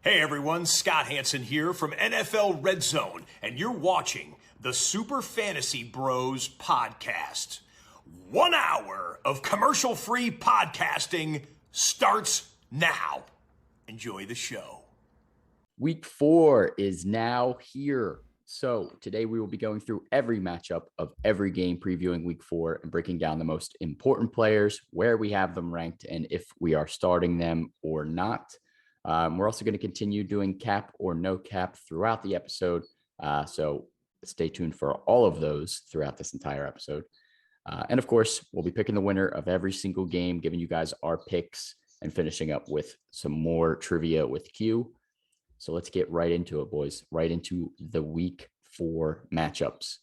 Hey everyone, Scott Hansen here from NFL Red Zone, and you're watching the Super Fantasy Bros podcast. 1 hour of commercial-free podcasting starts now. Enjoy the show. Week 4 is now here. So today we will be going through every matchup of every game, previewing week 4 and breaking down the most important players, where we have them ranked, and if we are starting them or not. We're also going to continue doing cap or no cap throughout the episode. So stay tuned for all of those throughout this entire episode. And of course, we'll be picking the winner of every single game, giving you guys our picks and finishing up with some more trivia with Q. So let's get right into it, boys, right into the week 4 matchups.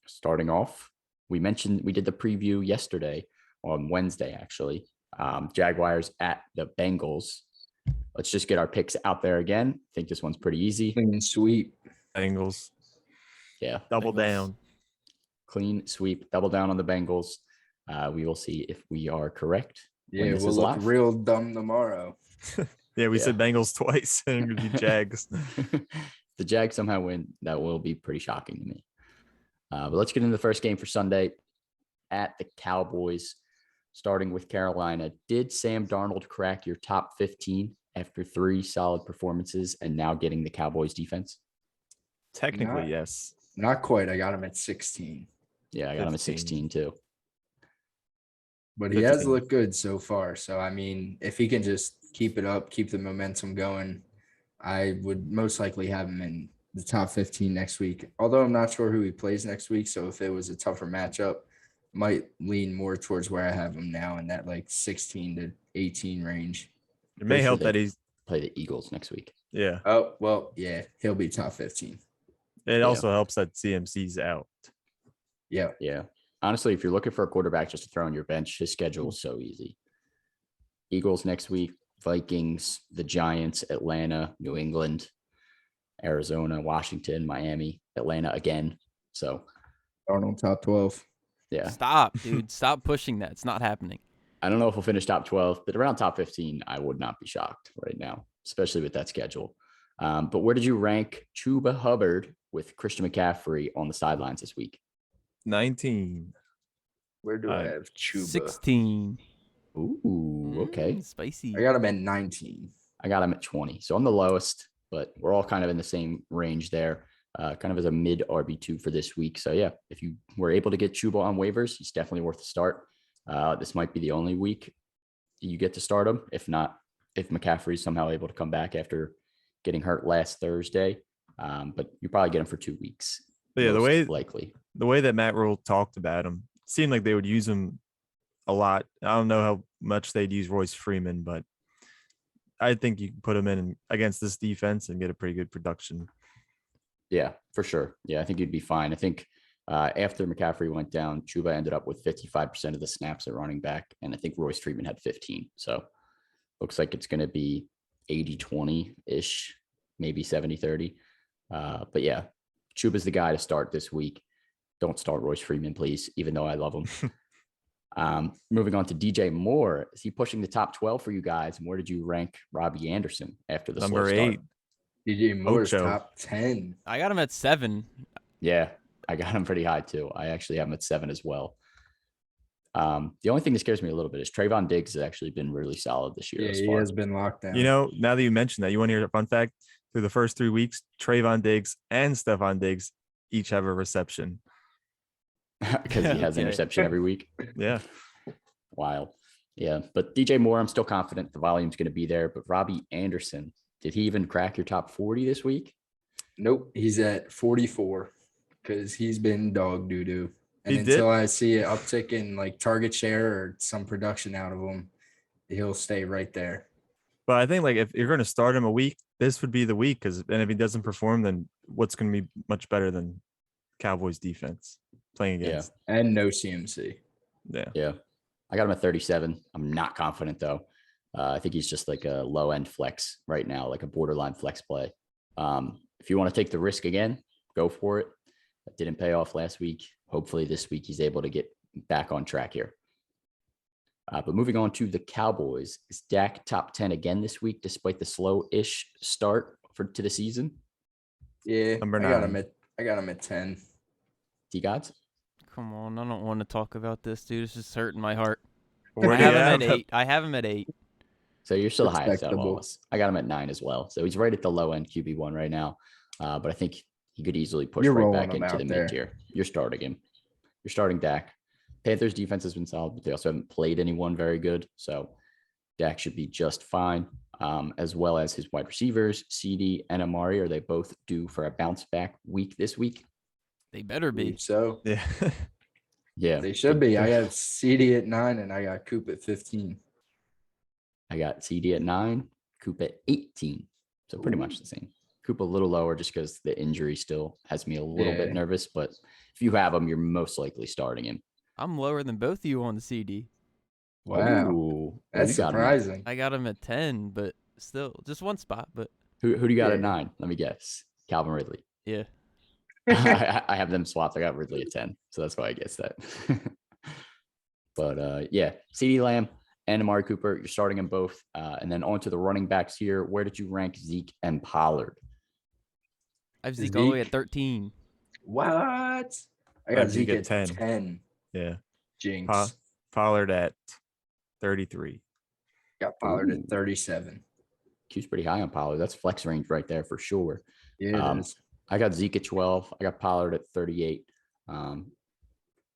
Starting off, we did the preview yesterday on Wednesday, actually. Jaguars at the Bengals. Let's just get our picks out there again. I think this one's pretty easy. Clean sweep. Bengals. Yeah. Double down. Clean sweep. Double down on the Bengals. We will see if we are correct. Yeah, we'll look real dumb tomorrow. Yeah, we said Bengals twice and it'd be Jags. The Jags somehow win. That will be pretty shocking to me. But let's get into the first game for Sunday at the Cowboys. Starting with Carolina, did Sam Darnold crack your top 15 after 3 solid performances and now getting the Cowboys defense? Technically, yes. Not quite. I got him at 16. Yeah, I got him at 16 too. But he has looked good so far. So, I mean, if he can just keep it up, keep the momentum going, I would most likely have him in the top 15 next week. Although I'm not sure who he plays next week. So if it was a tougher matchup, might lean more towards where I have him now in that like 16 to 18 range. It may help that he's play the Eagles next week. Yeah. Oh, well, yeah, he'll be top 15. It also helps that CMC's out. Yeah. Yeah. Honestly, if you're looking for a quarterback just to throw on your bench, his schedule is so easy. Eagles next week, Vikings, the Giants, Atlanta, New England, Arizona, Washington, Miami, Atlanta again. So Arnold top 12. Yeah. Stop, dude. Stop pushing that. It's not happening. I don't know if we'll finish top 12, but around top 15, I would not be shocked right now, especially with that schedule. But where did you rank Chuba Hubbard with Christian McCaffrey on the sidelines this week? 19. Where do I have Chuba? 16. Ooh, okay. Spicy. I got him at 19. I got him at 20. So I'm the lowest, but we're all kind of in the same range there. Kind of as a mid RB2 for this week. So yeah, if you were able to get Chuba on waivers, he's definitely worth a start. This might be the only week you get to start him. If not, if McCaffrey's somehow able to come back after getting hurt last Thursday, but you probably get him for 2 weeks. But yeah, the way that Matt Rule talked about him, seemed like they would use him a lot. I don't know how much they'd use Royce Freeman, but I think you can put him in against this defense and get a pretty good production. Yeah, for sure. Yeah, I think you'd be fine. I think after McCaffrey went down, Chuba ended up with 55% of the snaps at running back, and I think Royce Freeman had 15. So looks like it's going to be 80-20-ish, maybe 70-30. But yeah, Chuba's the guy to start this week. Don't start Royce Freeman, please, even though I love him. Moving on to DJ Moore. Is he pushing the top 12 for you guys? And where did you rank Robbie Anderson after the number slow start? 8? DJ Moore's top 10. I got him at 7. Yeah, I got him pretty high too. I actually have him at 7 as well. The only thing that scares me a little bit is Trayvon Diggs has actually been really solid this year. Yeah, he has been locked down. You know, now that you mentioned that, you want to hear a fun fact? Through the first 3 weeks, Trayvon Diggs and Stephon Diggs each have a reception. Because he has interception every week. Yeah. Wild. Yeah, but DJ Moore, I'm still confident the volume's going to be there. But Robbie Anderson, did he even crack your top 40 this week? Nope, he's at 44 because he's been dog doo-doo. And until I see an uptick in like target share or some production out of him, he'll stay right there. But I think like if you're going to start him a week, this would be the week and if he doesn't perform, then what's going to be much better than Cowboys defense playing against? Yeah, and no CMC. Yeah. I got him at 37. I'm not confident though. I think he's just like a low end flex right now, like a borderline flex play. If you want to take the risk again, go for it. That didn't pay off last week. Hopefully this week he's able to get back on track here. But moving on to the Cowboys, is Dak top 10 again this week, despite the slow-ish start to the season? Yeah, Number I got him at 10. T-Gods? Come on, I don't want to talk about this, dude. It's just hurting my heart. Where I do you have him have at 8. I have him at 8. So you're still the highest out of all of Respectable. us. I got him at 9 as well. So he's right at the low end QB1 right now. But I think he could easily push You're right rolling back him into out the there. mid-tier. You're starting him. You're starting Dak. Panthers defense has been solid, but they also haven't played anyone very good. So Dak should be just fine, as well as his wide receivers, CD and Amari. Are they both due for a bounce back week this week? They better be. So Yeah. Yeah. they should be. I got CD at 9 and I got Coop at 15. I got CD at 9, Coop at 18. So pretty much the same. Coop a little lower just because the injury still has me a little bit Yeah. nervous. But if you have him, you're most likely starting him. I'm lower than both of you on the CD. Wow. Ooh, That's you got him at- surprising. I got him at 10, but still, just one spot. But Who do you got at Yeah. 9? Let me guess. Calvin Ridley. yeah, I have them swapped. I got Ridley at 10. So that's why I guess that. But yeah, CD Lamb and Amari Cooper, you're starting them both. And then on to the running backs here. Where did you rank Zeke and Pollard? I have Zeke all the way at Zeke? 13. What? I I got have Zeke Zeke at at 10. 10. Yeah. Jinx. Pollard at 33. Got Pollard Ooh. at 37. Q's pretty high on Pollard. That's flex range right there for sure. Yeah, it is. I got Zeke at 12. I got Pollard at 38.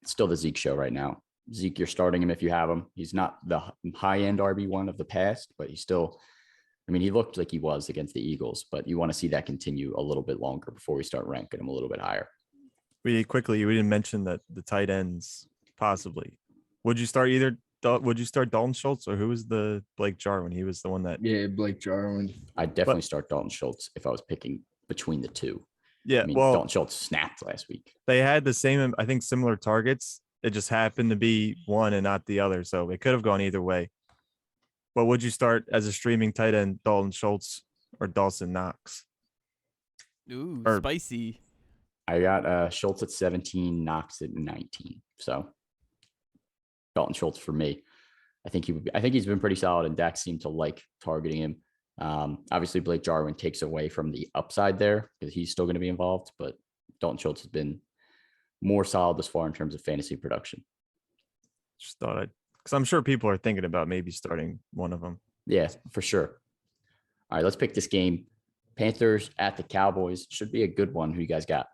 It's still the Zeke show right now. Zeke, you're starting him if you have him. He's not the high-end RB1 of the past, but he's still, I mean, he looked like he was against the Eagles, but you want to see that continue a little bit longer before we start ranking him a little bit higher. We didn't mention that the tight ends possibly. Would you start Dalton Schultz or who was the Blake Jarwin? He was the one that. Yeah, Blake Jarwin. I'd definitely start Dalton Schultz if I was picking between the two. Yeah, I mean, well, Dalton Schultz snapped last week. they had the same, I think, similar targets. It just happened to be one and not the other, so it could have gone either way. But would you start as a streaming tight end, Dalton Schultz or Dawson Knox? Ooh, Or- spicy. I got Schultz at 17, Knox at 19. So Dalton Schultz for me. I think he's been pretty solid, and Dak seemed to like targeting him. Obviously, Blake Jarwin takes away from the upside there because he's still going to be involved, but Dalton Schultz has been more solid this far in terms of fantasy production. Just thought because I'm sure people are thinking about maybe starting one of them. Yeah, for sure. All right, let's pick this game. Panthers at the Cowboys. Should be a good one. Who you guys got?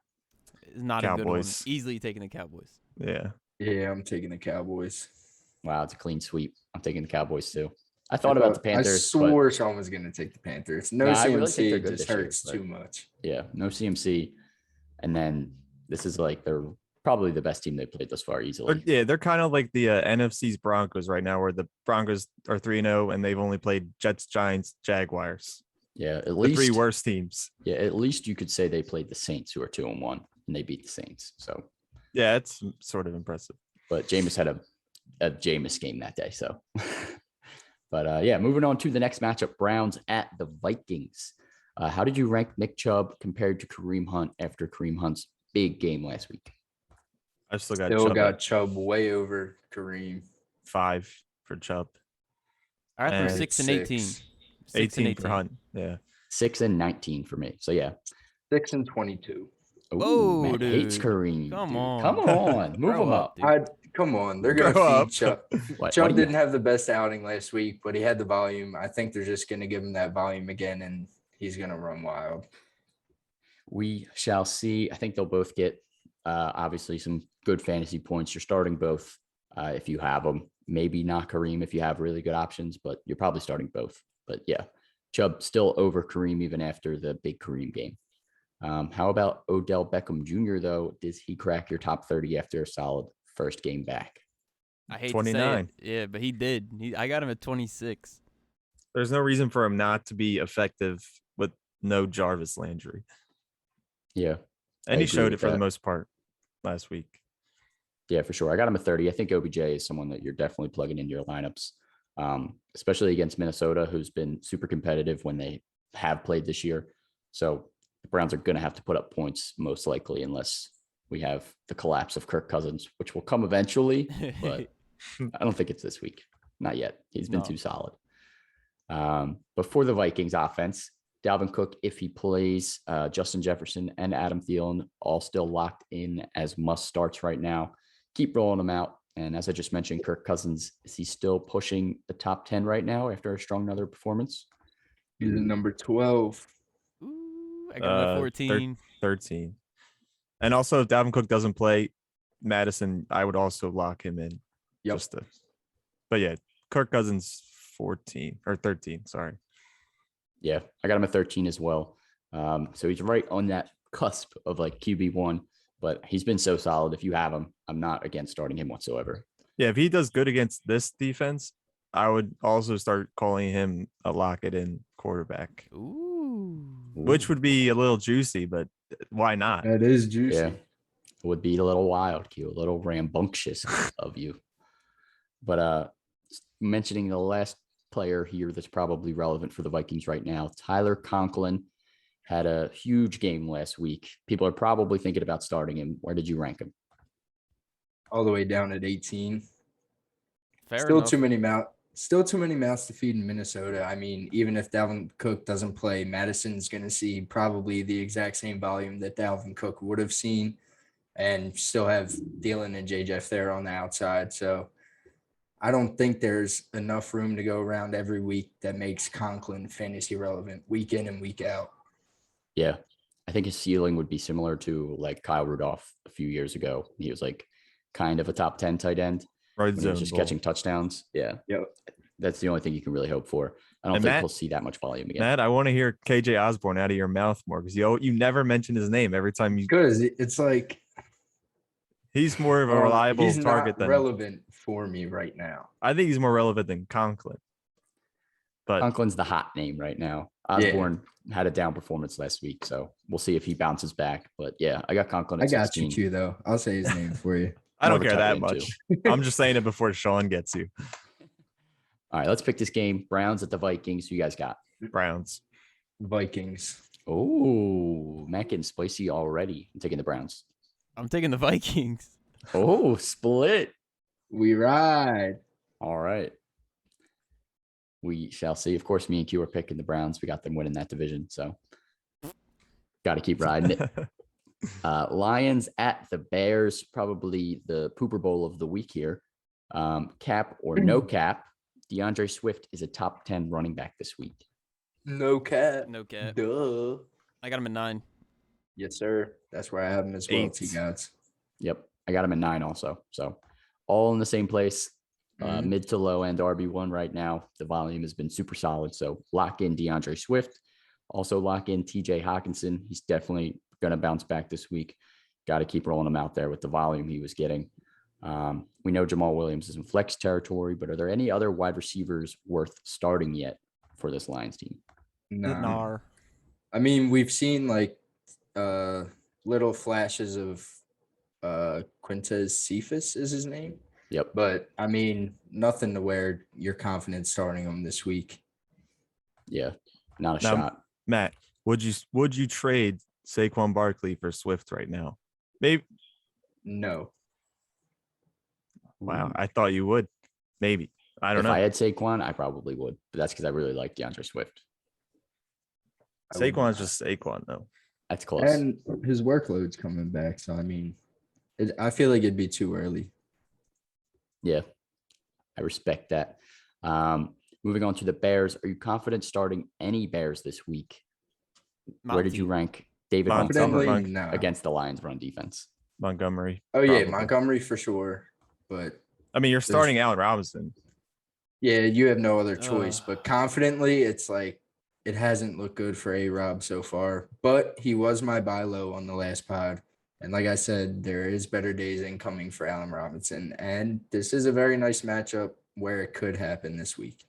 It's not a good one. Cowboys. Easily taking the Cowboys. Yeah. Yeah, I'm taking the Cowboys. Wow, it's a clean sweep. I'm taking the Cowboys too. I thought about the Panthers. I but swore Sean was going to take the Panthers. No I really think they're CMC good just this year, hurts but- too much. yeah, no CMC. And then this is like they're probably the best team they played thus far easily. They're kind of like the NFC's Broncos right now, where the Broncos are 3-0 and they've only played Jets, Giants, Jaguars. Yeah, at The least three worst teams. Yeah, at least you could say they played the Saints, who are 2-1, and they beat the Saints. So, Yeah, it's sort of impressive. but Jameis had a Jameis game that day. So, but yeah, moving on to the next matchup: Browns at the Vikings. How did you rank Nick Chubb compared to Kareem Hunt after Kareem Hunt's big game last week? I still got Still Chubb got at Chubb way over Kareem. 5 for Chubb, I threw And 6 and 18. 6. 6 and 18 for Hunt. Yeah. 6 and 19 for me. So yeah. 6 and 22. Ooh, Whoa, Matt hates dude. Kareem. Come dude. on. Come on, move Grow him up. dude. Come on, they're Grow going to up. feed Chubb. What Chubb do you- didn't have the best outing last week, but he had the volume. I think they're just going to give him that volume again, and he's going to run wild. We shall see. I think they'll both get obviously some good fantasy points. You're starting both if you have them. Maybe not Kareem if you have really good options, but you're probably starting both. But yeah, Chubb still over Kareem even after the big Kareem game. How about Odell Beckham Jr. though? Does he crack your top 30 after a solid first game back? I hate 29. to say it. Yeah, but he did. I got him at 26. There's no reason for him not to be effective with no Jarvis Landry. Yeah. And I he agree showed with it for the that. most part last week. Yeah, for sure. I got him at 30. I think OBJ is someone that you're definitely plugging into your lineups, especially against Minnesota, who's been super competitive when they have played this year. So the Browns are going to have to put up points most likely unless we have the collapse of Kirk Cousins, which will come eventually, but I don't think it's this week. Not yet. He's been No. too solid. But for the Vikings offense, Dalvin Cook, if he plays, Justin Jefferson and Adam Thielen all still locked in as must starts right now. Keep rolling them out. And as I just mentioned, Kirk Cousins, is he still pushing the top 10 right now after a strong another performance? He's at number 12. Ooh, I got him at 14. 13. And also, if Dalvin Cook doesn't play, Madison, I would also lock him in. Yep. But yeah, Kirk Cousins 14 or 13. Sorry. Yeah, I got him at 13 as well. So he's right on that cusp of like QB1, but he's been so solid. If you have him, I'm not against starting him whatsoever. Yeah, if he does good against this defense, I would also start calling him a lock it in quarterback. Ooh. Which would be a little juicy, but why not? That is juicy. Yeah, it would be a little wild, Q, a little rambunctious of you. But mentioning the last player here that's probably relevant for the Vikings right now, Tyler Conklin had a huge game last week. People are probably thinking about starting him. Where did you rank him? All the way down at 18. Fair Still enough. too many mouths to feed in Minnesota. I mean, even if Dalvin Cook doesn't play, Madison's going to see probably the exact same volume that Dalvin Cook would have seen, and still have Thielen and J. Jeff there on the outside. So I don't think there's enough room to go around every week that makes Conklin fantasy relevant week in and week out. Yeah, I think his ceiling would be similar to like Kyle Rudolph a few years ago. He was like kind of a top 10 tight end. Right When he was just catching touchdowns. Yeah. Yep. That's the only thing you can really hope for. I don't And think Matt- we'll see that much volume again. Matt, I want to hear KJ Osborne out of your mouth more because you never mention his name every time you. Because it's like He's more of a reliable he's target not than relevant for me right now. I think he's more relevant than Conklin. But Conklin's the hot name right now. Osborne had a down performance last week, so we'll see if he bounces back. But yeah, I got Conklin at I got 16. you too, though. I'll say his name for you. I don't More of a care tight that end, much. I'm just saying it before Sean gets you. All right, let's pick this game. Browns at the Vikings. Who you guys got? Browns. Vikings. Oh, Matt getting spicy already. I'm taking the Browns. I'm taking the Vikings. Oh, split. We ride. All right. We shall see. Of course, me and Q are picking the Browns. We got them winning that division, so got to keep riding it. Lions at the Bears, probably the pooper bowl of the week here. Cap or no cap, DeAndre Swift is a top 10 running back this week. No cap. No cap. Duh. I got him at 9. Yes, sir. That's where I have him as well, 8. T-Gods. Yep. I got him at 9 also. So all in the same place. Mid to low end RB1 right now. The volume has been super solid. So lock in DeAndre Swift. Also lock in TJ Hawkinson. He's definitely going to bounce back this week. Got to keep rolling him out there with the volume he was getting. We know Jamal Williams is in flex territory, but are there any other wide receivers worth starting yet for this Lions team? No. Nar. I mean, we've seen like little flashes of Quintez Cephas is his name. Yep. But I mean, nothing to where you're confident starting him this week. Yeah. Not a Now, shot. Matt, would you trade Saquon Barkley for Swift right now? Maybe. No. Wow, I thought you would. Maybe. I don't If know. I had Saquon, I probably would. But that's because I really like DeAndre Swift. I would Saquon's not. just Saquon though. That's close. And his workload's coming back. So, I mean, I feel like it'd be too early. Yeah, I respect that. Moving on to the Bears. Are you confident starting any Bears this week? Where did you rank David Confidently, Montgomery no. against the Lions run defense? Montgomery. Oh, yeah, probably. Montgomery for sure. But I mean, you're starting Allen Robinson. yeah, you have no other choice. But confidently, it's like it hasn't looked good for A-Rob so far. But he was my buy low on the last pod. And like I said, there is better days incoming for Allen Robinson. And this is a very nice matchup where it could happen this week.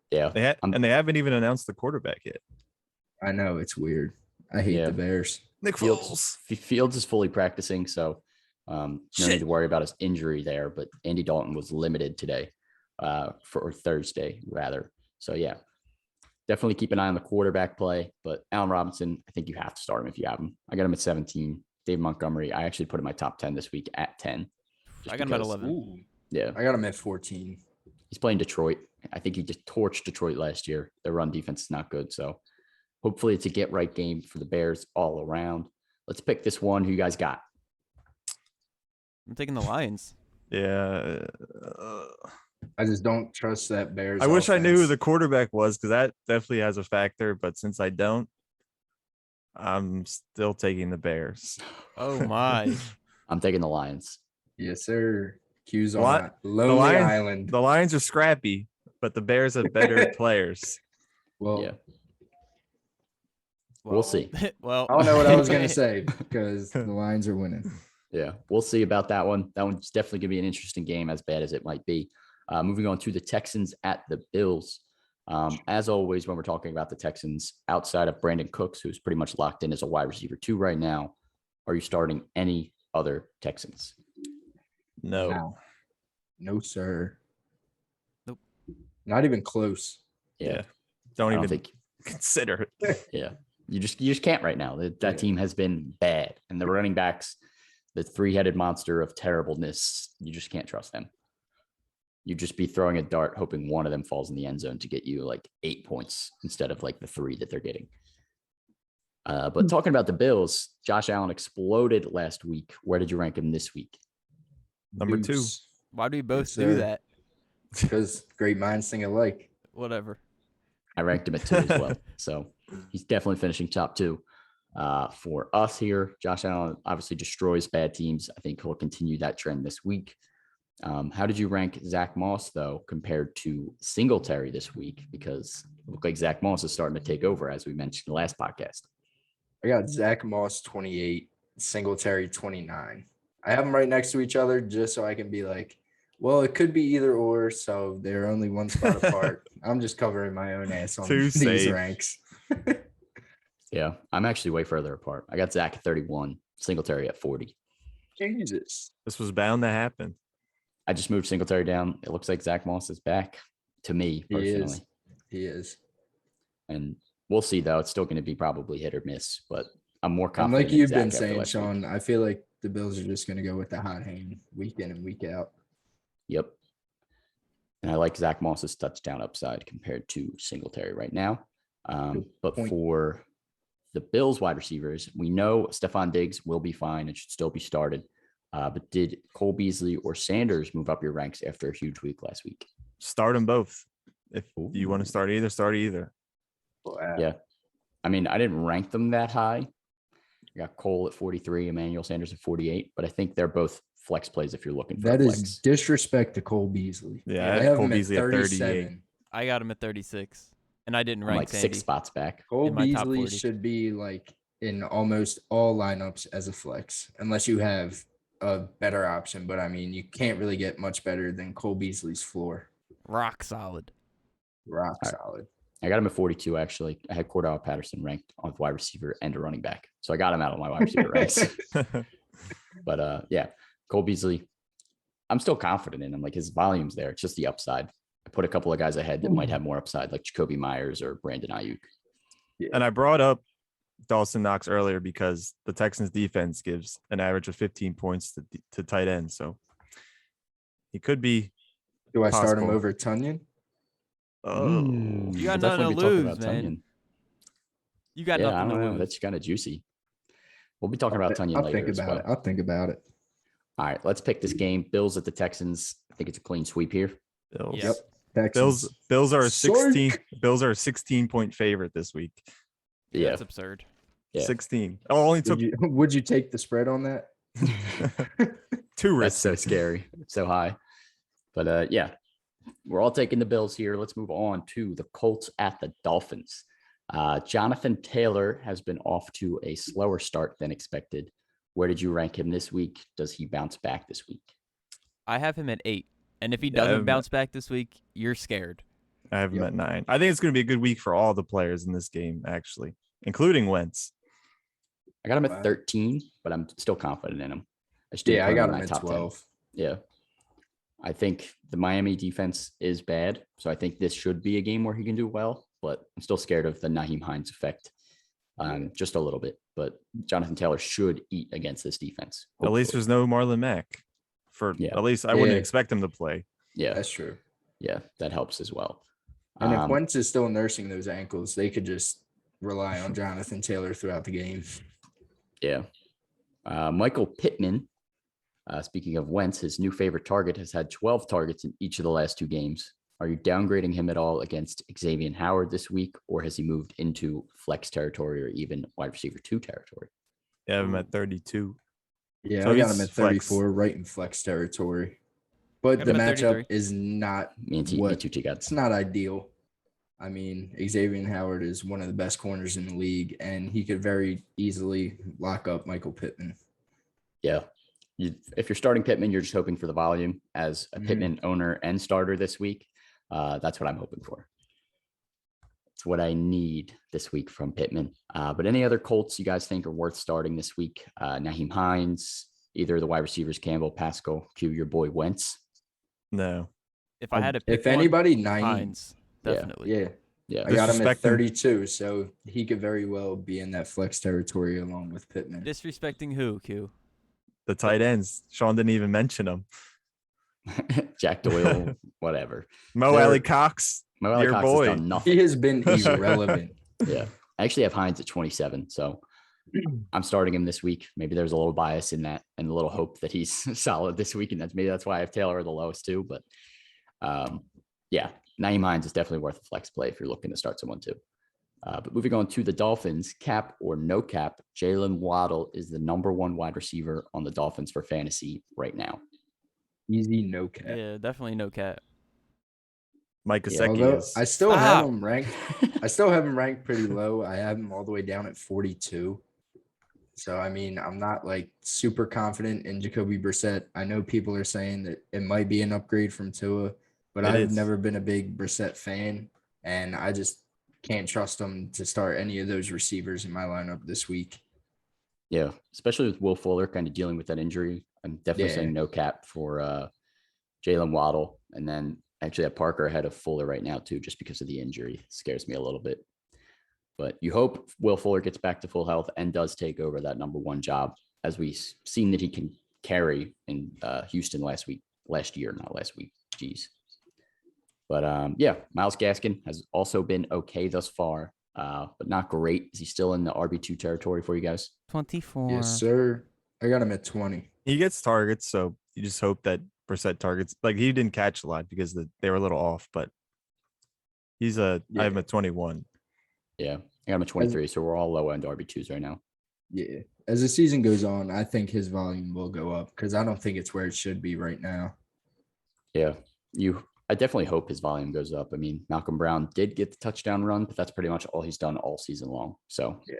Yeah. And they haven't even announced the quarterback yet. I know, it's weird. I hate the Bears. Nick Fields is fully practicing, so no need to worry about his injury there. But Andy Dalton was limited today, or Thursday rather. So yeah, definitely keep an eye on the quarterback play. But Allen Robinson, I think you have to start him if you have him. I got him at 17. Dave Montgomery, I actually put in my top 10 this week at 10. I got him at 11. Ooh, Yeah. I got him at 14. He's playing Detroit. I think he just torched Detroit last year. Their run defense is not good. So hopefully it's a get right game for the Bears all around. Let's pick this one. Who you guys got? I'm taking the Lions. Yeah. I just don't trust that Bears. I wish I knew who offense. the quarterback was because that definitely has a factor. But since I don't, I'm still taking the Bears. Oh my. I'm taking the Lions. Yes, sir. Q's on What? that lonely Lions- island. The Lions are scrappy, but the Bears have better players. Well, Yeah. We'll see. Well, I don't know what I was gonna say because the Lions are winning. Yeah, we'll see about that one. That one's definitely going to be an interesting game, as bad as it might be. Moving on to the Texans at the Bills. As always, when we're talking about the Texans, outside of Brandon Cooks, who's pretty much locked in as a wide receiver 2 right now, are you starting any other Texans? No. No, sir. Nope. Not even close. Yeah. Don't I even don't think. consider it. Yeah, you just can't right now. That team has been bad, and the running backs, the 3-headed monster of terribleness, you just can't trust them. You just be throwing a dart, hoping one of them falls in the end zone to get you like 8 points instead of like the 3 that they're getting. But talking about the Bills, Josh Allen exploded last week. Where did you rank him this week? Number 2. Deuce. why do we both Yes, do sir. that? Because great minds think alike. Whatever. I ranked him at 2 as well. So he's definitely finishing top 2. For us here, Josh Allen obviously destroys bad teams. I think he'll continue that trend this week. How did you rank Zack Moss, though, compared to Singletary this week? Because it looked like Zack Moss is starting to take over, as we mentioned in the last podcast. I got Zack Moss 28, Singletary 29. I have them right next to each other just so I can be like, well, it could be either or. So they're only one spot apart. I'm just covering my own ass on Too these safe. ranks. Yeah, I'm actually way further apart. I got Zach at 31, Singletary at 40. Jesus. This was bound to happen. I just moved Singletary down. It looks like Zack Moss is back to me He personally. is. He is. And we'll see, though. It's still going to be probably hit or miss, but I'm more And confident. like in you've Zach been after saying, last week. Sean, I feel like the Bills are just going to go with the hot hand week in and week out. Yep. And I like Zack Moss's touchdown upside compared to Singletary right now. But point. for the Bills wide receivers, we know Stephon Diggs will be fine and should still be started. But did Cole Beasley or Sanders move up your ranks after a huge week last week? Start them both. If you want Ooh. to start either, start either. Wow. Yeah. I mean, I didn't rank them that high. I got Cole at 43, Emmanuel Sanders at 48, but I think they're both flex plays if you're looking for That a is flex. disrespect to Cole Beasley. Yeah, I I have have Cole him Beasley at 38. I got him at 36, and I didn't I'm rank like Sandy. 6 spots back. Cole in my top Beasley 40. should be like in almost all lineups as a flex, unless you have a better option. But I mean, you can't really get much better than Cole Beasley's floor. Rock solid. Rock All right. solid. I got him at 42, actually. I had Cordell Patterson ranked on wide receiver and a running back. So I got him out of my wide receiver ranks. But yeah, Cole Beasley, I'm still confident in him. Like his volume's there. It's just the upside. I put a couple of guys ahead that might have more upside, like Jacoby Myers or Brandon Ayuk. And I brought up Dawson Knox earlier because the Texans defense gives an average of 15 points to tight end. So he could be. Do I start him Possible. over Tunyon? Oh, You got We'll nothing definitely to be talking lose, about man. Tunyon. You got Yeah, I nothing don't to know. lose. That's kind of juicy. We'll be talking about Tunyon I'll later think as about well. it. I'll think about it. All right, let's pick this game. Bills at the Texans. I think it's a clean sweep here. Bills. Yep. Texans. Bills are a Psych. 16. Bills are a 16-point favorite this week. Yeah, That's absurd. Yeah. 16. Oh, only took Would you take the spread on that? two that's risks. so scary. It's so high. But yeah, we're all taking the Bills here. Let's move on to the Colts at the Dolphins. Jonathan Taylor has been off to a slower start than expected. Where did you rank him this week? Does he bounce back this week? I have him at 8, and if he Yeah, doesn't I'm- bounce back this week, you're scared. I have him Yep. at 9. I think it's going to be a good week for all the players in this game, actually, including Wentz. I got him at Wow. 13, but I'm still confident in him. I just didn't Yeah, put I got in him my at top 10. 12. Yeah. I think the Miami defense is bad. So I think this should be a game where he can do well, but I'm still scared of the Nahim Heinz effect just a little bit. But Jonathan Taylor should eat against this defense. At least hopefully. there's no Marlon Mack. Yeah. At least I wouldn't Yeah. expect him to play. Yeah. That's true. Yeah, that helps as well. And if Wentz is still nursing those ankles, they could just rely on Jonathan Taylor throughout the game. Yeah. Michael Pittman, speaking of Wentz, his new favorite target, has had 12 targets in each of the last 2 games. Are you downgrading him at all against Xavier Howard this week, or has he moved into flex territory or even wide receiver 2 territory? Yeah, I have him at 32. Yeah, So I got he's him at flex. 34, right in flex territory. But Got the him at matchup 33. is not Me too, T-Guts. it's not ideal. I mean, Xavier Howard is one of the best corners in the league, and he could very easily lock up Michael Pittman. Yeah. If you're starting Pittman, you're just hoping for the volume. As a Pittman owner and starter this week, that's what I'm hoping for. It's what I need this week from Pittman. But any other Colts you guys think are worth starting this week? Nahim Heinz, either of the wide receivers, Campbell, Pascal, Q, your boy Wentz. No. If I had to pick If anybody, Nahim. Heinz, definitely. Yeah. I got him at Disrespecting- 32, so he could very well be in that flex territory along with Pittman. Disrespecting who, Q? The tight ends. Sean didn't even mention them. Jack Doyle, whatever. Mo They're- Alley Cox. My other Your Cox boy. has done nothing. He has been irrelevant. Yeah. I actually have Heinz at 27. So I'm starting him this week. Maybe there's a little bias in that and a little hope that he's solid this week. And that's why I have Taylor the lowest too. But yeah, Nahim Heinz is definitely worth a flex play if you're looking to start someone too. But moving on to the Dolphins, cap or no cap, Jalen Waddle is the number 1 wide receiver on the Dolphins for fantasy right now. Easy, no cap. Yeah, definitely no cat. Mike Yeah, Goseki Although is. I still Stop. have him ranked. I still have him ranked pretty low. I have him all the way down at 42. So I mean, I'm not like super confident in Jacoby Brissett. I know people are saying that it might be an upgrade from Tua, but It I've is. never been a big Brissett fan, and I just can't trust him to start any of those receivers in my lineup this week. Yeah, especially with Will Fuller kind of dealing with that injury. I'm definitely Yeah. saying no cap for Jalen Waddle. And then actually have Parker ahead of Fuller right now too, just because of the injury. It scares me a little bit. But you hope Will Fuller gets back to full health and does take over that number 1 job, as we've seen that he can carry in Houston last year. Jeez. But yeah, Myles Gaskin has also been okay thus far, but not great. Is he still in the RB2 territory for you guys? 24. Yes, sir. I got him at 20. He gets targets, so you just hope that Brissett targets. Like, he didn't catch a lot because they were a little off, but I have him at 21. Yeah, I got him at 23, so we're all low end RB2s right now. Yeah. As the season goes on, I think his volume will go up because I don't think it's where it should be right now. Yeah, I definitely hope his volume goes up. I mean, Malcolm Brown did get the touchdown run, but that's pretty much all he's done all season long. So, yeah.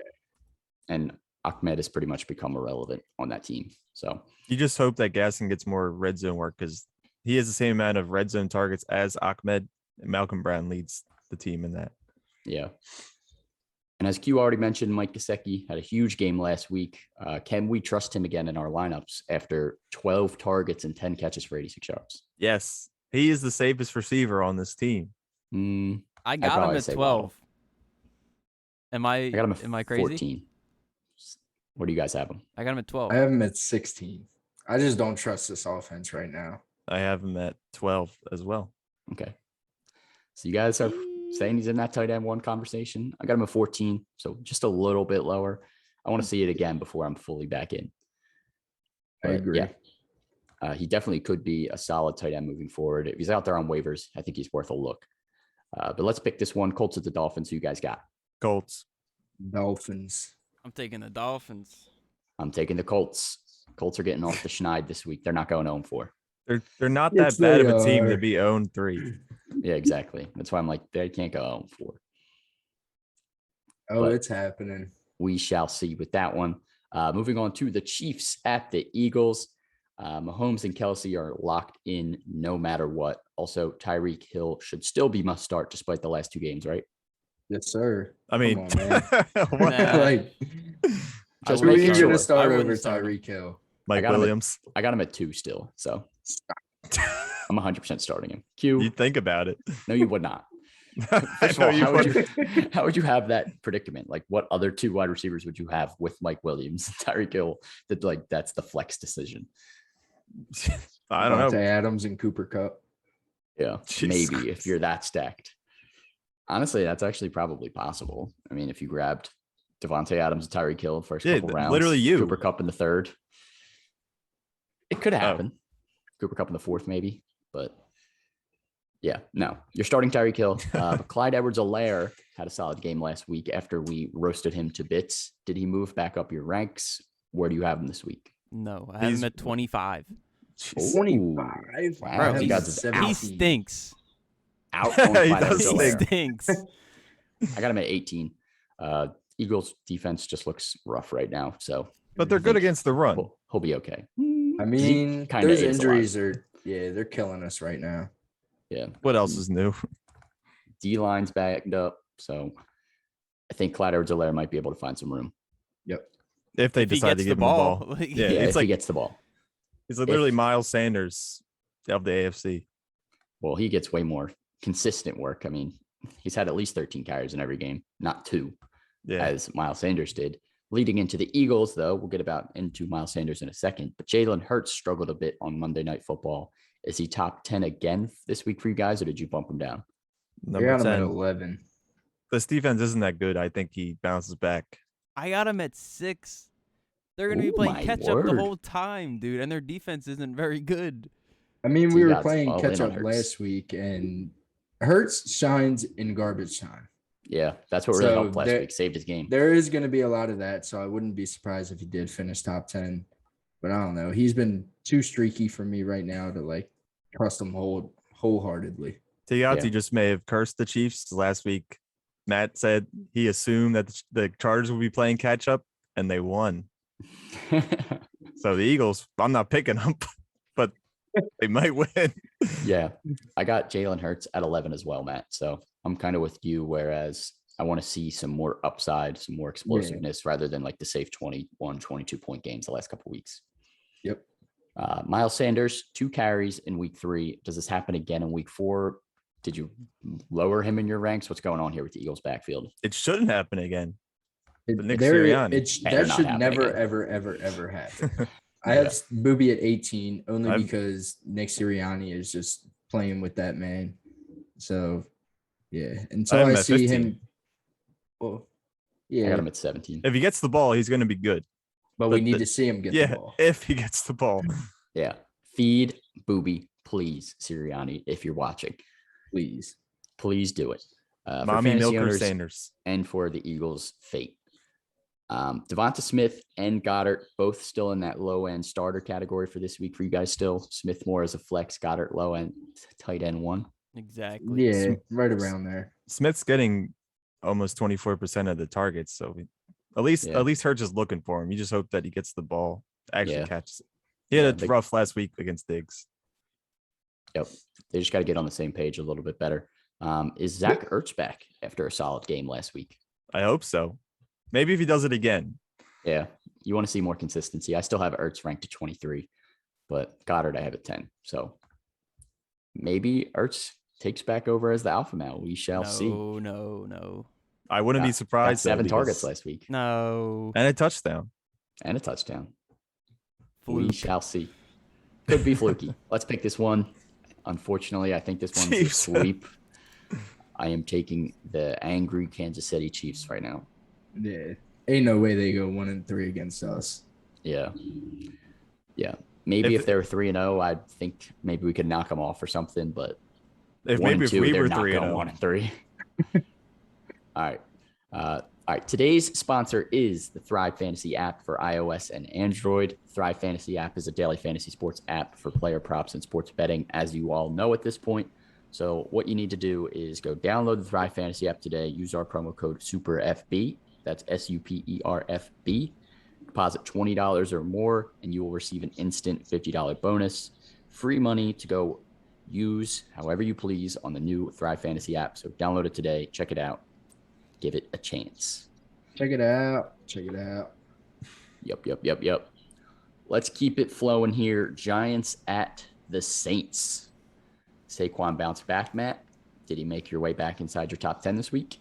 And Ahmed has pretty much become irrelevant on that team. So You just hope that Gaskin gets more red zone work because he has the same amount of red zone targets as Ahmed, and Malcolm Brown leads the team in that. yeah. And as Q already mentioned, Mike Goseki had a huge game last week. Can we trust him again in our lineups after 12 targets and 10 catches for 86 yards? Yes, he is the safest receiver on this team. I got him probably at say 12. Am I got him at am I crazy? 14. Where do you guys have him? I got him at 12. I have him at 16. I just don't trust this offense right now. I have him at 12 as well. Okay. So you guys are saying he's in that tight end 1 conversation. I got him at 14, so just a little bit lower. I want to see it again before I'm fully back in. I But, agree. yeah, he definitely could be a solid tight end moving forward. If he's out there on waivers, I think he's worth a look. But let's pick this one. Colts at the Dolphins. Who you guys got? Colts. Dolphins. I'm taking the Dolphins. I'm taking the Colts. Colts are getting off the schneid this week. They're not going 0-4. They're not Yes, that bad they of a team are. to be 0-3. Yeah, exactly. That's why I'm like, they can't go 0-4. Oh, But- it's happening. We shall see with that one. Moving on to the Chiefs at the Eagles. Mahomes and Kelsey are locked in no matter what. Also, Tyreek Hill should still be must start despite the last 2 games, right? Yes, sir. I mean, on, man. what? Nah. Like, Just who are making you sure. going to start I wouldn't over start him. Tyreek Hill? Mike got him at- Williams. I got him at 2 still, so I'm 100% starting him. Q, You think about it. no, you would not. I First of know all, you would. how would you have that predicament? Like, what other 2 wide receivers would you have with Mike Williams, Tyreek Hill? That like that's the flex decision. I don't Devontae know. Adams and Cooper Cup. Yeah, Jesus maybe if Christ. you're that stacked. Honestly, that's actually probably possible. I mean, if you grabbed Devontae Adams and Tyreek Hill first Yeah, couple rounds, literally you. Cooper Kupp in the third, it could Oh. happen. Cooper Kupp in the fourth, maybe, but yeah, no, you're starting Tyreek Hill. But Clyde Edwards-Helaire had a solid game last week after we roasted him to bits. Did he move back up your ranks? Where do you have him this week? No, I have him at 25. Jeez. 25. Wow, Bro, you he's- guys is He out. stinks. Out on He Clyde does He Edwards-Helaire. stinks. I got him at 18. Eagles defense just looks rough right now, so But they're good against the run. he'll be okay. I mean, kinda those aids a lot. injuries they're killing us right now. Yeah, What else is new? D line's backed up, so I think Clyde Edwards-Helaire might be able to find some room. If they If he decide to gets give the him the ball. ball. Like, Yeah, Yeah, it's if like he gets the ball. he's literally if- Miles Sanders of the AFC. Well, he gets way more consistent work. I mean, he's had at least 13 carries in every game, not 2, Yeah. as Miles Sanders did. Leading into the Eagles, though, we'll get into Miles Sanders in a second. But Jalen Hurts struggled a bit on Monday Night Football. Is he top 10 again this week for you guys, or did you bump him down? I Number got him at 10. 11. This defense isn't that good. I think he bounces back. I got him at 6. They're going to be Ooh, playing my catch up the word. whole time, dude, and their defense isn't very good. I mean, So we you were guys playing all in catch on up Hurts. last week, and Hurts shines in garbage time. Yeah, that's what really So helped last week. Saved his game. There is going to be a lot of that, so I wouldn't be surprised if he did finish top 10. But I don't know. He's been too streaky for me right now to trust him wholeheartedly. Tiati Yeah. just may have cursed the Chiefs last week. Matt said he assumed that the Chargers would be playing catch up, and they won. So the Eagles, I'm not picking them, but they might win. Yeah, I got Jalen Hurts at 11 as well, Matt. So I'm kind of with you, whereas I want to see some more upside, some more explosiveness rather than the safe 21, 22-point games the last couple of weeks. Yep. Miles Sanders, 2 carries in week 3. Does this happen again in week 4? Did you lower him in your ranks? What's going on here with the Eagles backfield? It shouldn't happen again. But Nick There- Sirianni. Better that not should happen never, again. ever happen. I Yeah. have Booby at 18 only I'm- because Nick Sirianni is just playing with that man. So, yeah, until have him I at see 15. him. Well, I yeah, got him at 17. If he gets the ball, he's going to be good. but we but need the- to see him get Yeah, the ball. if he gets the ball. Yeah. Feed Booby, please, Sirianni, if you're watching. Please. Please do it. For Mommy fantasy Milker owners Sanders. and for the Eagles' fate. Devonta Smith and Goddard both still in that low end starter category for this week for you guys still. Smith more as a flex, Goddard low end tight end 1. Exactly. Yeah, right around there. Smith's getting almost 24% of the targets, so at least Hurts is looking for him. You just hope that he gets the ball, actually Yeah. catches it. He had Yeah, a rough last week against Diggs. Yep. They just got to get on the same page a little bit better. Is Zach Ertz back after a solid game last week? I hope so. Maybe if he does it again. Yeah. You want to see more consistency. I still have Ertz ranked at 23, but Goddard I have at 10. So maybe Ertz takes back over as the alpha male. We shall see. No. I wouldn't be Got surprised. though, 7 targets because- last week No. and a touchdown. and a touchdown. We Fluke. shall see. Could be fluky. Let's pick this one. Unfortunately, I think this one's a Chiefs. sweep. I am taking the angry Kansas City Chiefs right now. Yeah. Ain't no way they go 1-3 against us. Yeah. Maybe If- if they were 3-0, I'd think maybe we could knock them off or something. But If 1 maybe and if 2, we they're were not 3 going 1-3. All right. Today's sponsor is the Thrive Fantasy app for iOS and Android. Thrive Fantasy app is a daily fantasy sports app for player props and sports betting, as you all know at this point. So what you need to do is go download the Thrive Fantasy app today. Use our promo code SUPERFB. That's SUPERFB. Deposit $20 or more, and you will receive an instant $50 bonus. Free money to go use however you please on the new Thrive Fantasy app. So download it today. Check it out. Give it a chance. Check it out. Yep. Let's keep it flowing here. Giants at the Saints. Saquon bounced back, Matt. Did he make your way back inside your top 10 this week?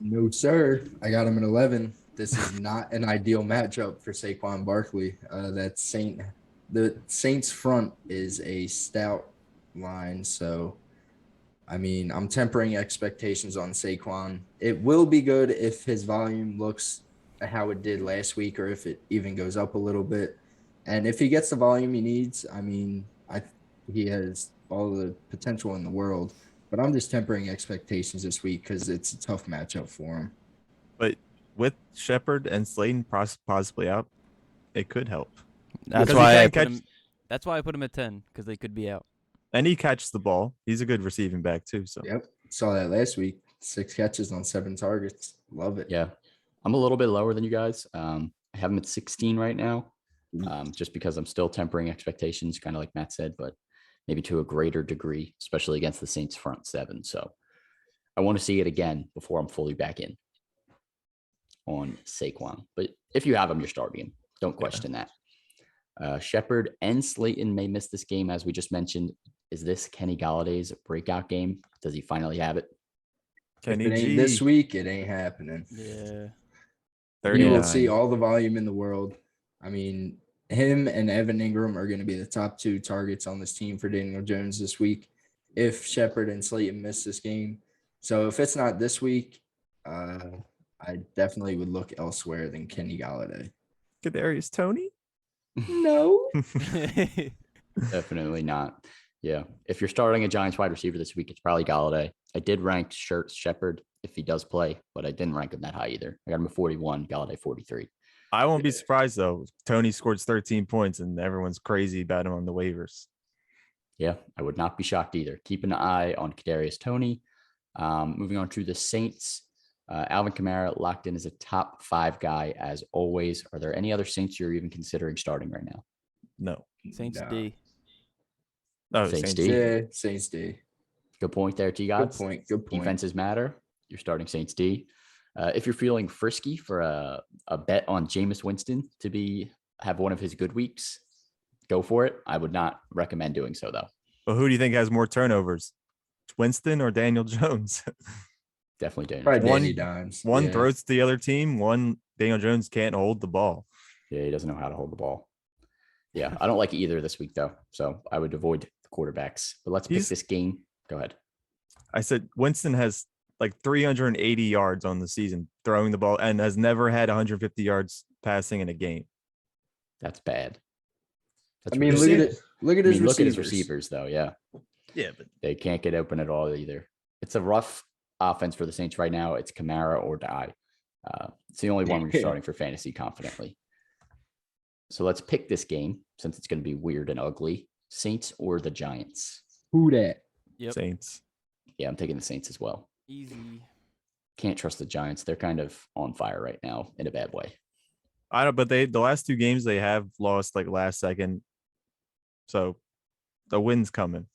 No, sir. I got him at 11. This is not an ideal matchup for Saquon Barkley. The Saints front is a stout line, so I mean, I'm tempering expectations on Saquon. It will be good if his volume looks how it did last week, or if it even goes up a little bit. And if he gets the volume he needs, I mean, he has all the potential in the world. But I'm just tempering expectations this week because it's a tough matchup for him. But with Shepard and Slayton possibly out, it could help. That's Because why he I can't put catch- him. That's why I put him at 10 because they could be out. And he catches the ball. He's a good receiving back too. So Yep. Saw that last week. 6 catches on 7 targets. Love it. Yeah. I'm a little bit lower than you guys. I have him at 16 right now, just because I'm still tempering expectations, kind of like Matt said, but maybe to a greater degree, especially against the Saints front 7. So I want to see it again before I'm fully back in on Saquon. But if you have him, you're starting him. Don't question that. Shepard and Slayton may miss this game, as we just mentioned. Is this Kenny Galladay's breakout game? Does he finally have it? Kenny If it ain't G. this week, it ain't happening. Yeah. You will 39. see all the volume in the world. I mean, him and Evan Ingram are going to be the top 2 targets on this team for Daniel Jones this week if Shepard and Slayton miss this game. So if it's not this week, I definitely would look elsewhere than Kenny Gallaudet. Kadarius Toney? No. Definitely not. Yeah. If you're starting a Giants wide receiver this week, it's probably Gallaudet. I did rank Shepard if he does play, but I didn't rank him that high either. I got him at 41, Gallaudet 43. I won't be surprised though. Tony scores 13 points and everyone's crazy about him on the waivers. Yeah, I would not be shocked either. Keep an eye on Kadarius Toney. Moving on to the Saints. Alvin Kamara locked in as a top 5 guy as always. Are there any other Saints you're even considering starting right now? No. Saints No. D. Oh, Saints Saints D. Yeah, Saints D. Good point there, T. Good Gods. point. Good point. Defenses matter. You're starting Saints D. If you're feeling frisky for a bet on Jameis Winston to have one of his good weeks, go for it. I would not recommend doing so, though. But who do you think has more turnovers? Winston or Daniel Jones? Definitely Daniel. Probably One- Danny Dimes. One Yeah. throws to the other team. One, Daniel Jones can't hold the ball. Yeah, he doesn't know how to hold the ball. Yeah, I don't like either this week, though. So I would avoid the quarterbacks. But let's pick He's- this game. Go ahead. I said Winston has like 380 yards on the season throwing the ball and has never had 150 yards passing in a game. That's bad. That's I mean, ridiculous. look at I his mean, look at his receivers. receivers, though. Yeah, Yeah, but they can't get open at all either. It's a rough offense for the Saints right now. It's Kamara or die. It's the only one we're starting for fantasy confidently. So let's pick this game since it's going to be weird and ugly. Saints or the Giants? Who that? Yep. Saints. Yeah, I'm taking the Saints as well. Easy. Can't trust the Giants. They're kind of on fire right now in a bad way. I don't, but the last 2 games they have lost like last second. So the win's coming.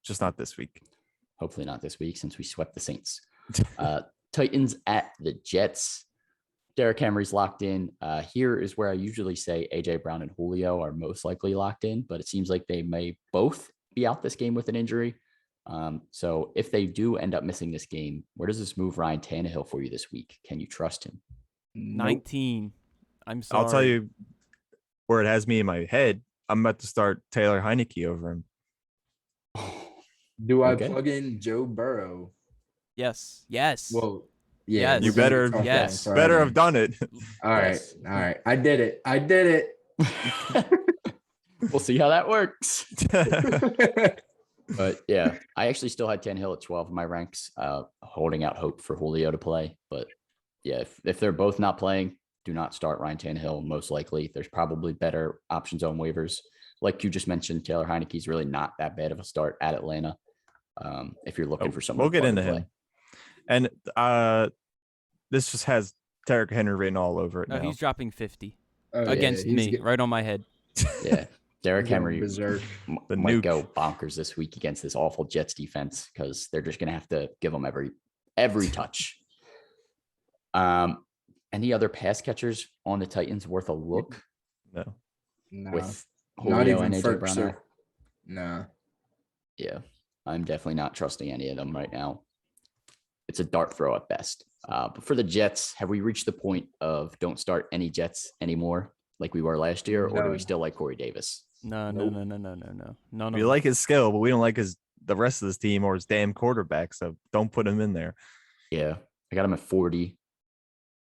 Just not this week. Hopefully not this week since we swept the Saints. Titans at the Jets. Derrick Henry's locked in. Here is where I usually say AJ Brown and Julio are most likely locked in, but it seems like they may both be out this game with an injury. So if they do end up missing this game, where does this move Ryan Tannehill for you this week? Can you trust him? 19. I'm sorry. I'll tell you where it has me in my head. I'm about to start Taylor Heineke over him. Do I Okay. plug in Joe Burrow? Yes. Yes. Well, yeah. Yes. You we're gonna better- talk on yes. Friday. Better have done it. All right. Yes. All right. I did it. We'll see how that works. But yeah, I actually still had Tannehill at 12 in my ranks, holding out hope for Julio to play. But yeah, if they're both not playing, do not start Ryan Tannehill. Most likely, there's probably better options on waivers. Like you just mentioned, Taylor Heineke's really not that bad of a start at Atlanta. If you're looking for someone, We'll get plug and into play. him. And this just has Derrick Henry written all over it No, now. he's dropping 50 Oh, yeah, against he's me, get- right on my head. Yeah, Derrick going Henry berserk. The might nuke. go bonkers this week against this awful Jets defense because they're just going to have to give him every touch. Any other pass catchers on the Titans worth a look No. No, with not Julio even and AJ Brown? out? No. Yeah, I'm definitely not trusting any of them right now. It's a dart throw at best. But for the Jets, have we reached the point of don't start any Jets anymore like we were last year, or do No. we still like Corey Davis? No. Nope. No. We like his skill, but we don't like his the rest of this team or his damn quarterback. So don't put him in there. Yeah. I got him at 40.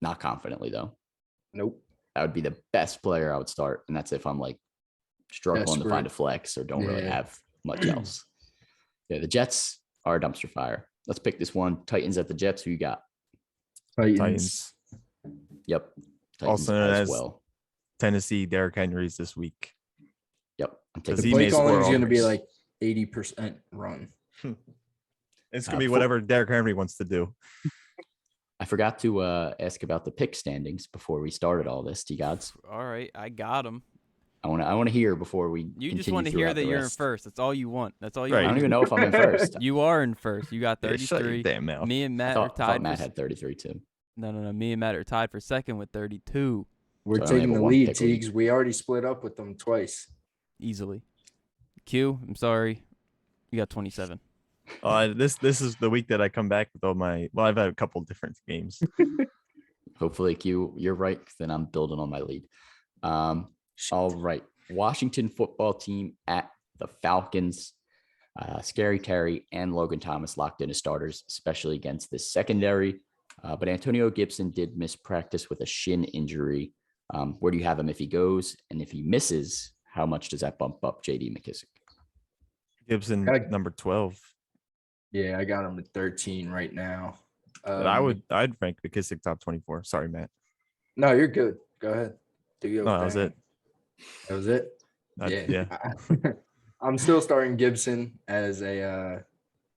Not confidently, though. Nope. That would be the best player I would start. And that's if I'm like struggling to find a flex or don't really have much else. Yeah, the Jets are a dumpster fire. Let's pick this one. Titans at the Jets. Who you got? Titans. Yep. Titans Also known as Tennessee, Derrick Henry's this week. Yep. I'm The taking play calling is going to be like 80% run. It's going to be whatever Derrick Henry wants to do. I forgot to ask about the pick standings before we started all this, T-Gods. All right, I got him. I want to hear before we You just want to hear that you're in first. That's all you want. That's all you want. I don't even know if I'm in first. You are in first. You got 33. Shut your damn mouth. Me and Matt I are thought tied. Matt had 33 too. No. Me and Matt are tied for second with 32. We're So I only taking have the a lead, one-pick lead. Teagues. We already split up with them twice. Easily. Q, I'm sorry. You got 27. This is the week that I come back with all my. Well, I've had a couple different games. Hopefully, Q, you're right. Then I'm building on my lead. All right. Washington football team at the Falcons. Scary Terry and Logan Thomas locked in as starters, especially against this secondary. But Antonio Gibson did miss practice with a shin injury. Where do you have him if he goes? And if he misses, how much does that bump up JD McKissic? Gibson, number 12. Yeah, I got him at 13 right now. I'd rank McKissic top 24. Sorry, Matt. No, you're good. Go ahead. Do your No, that was thing. it. That was it? Yeah. I'm still starting Gibson as a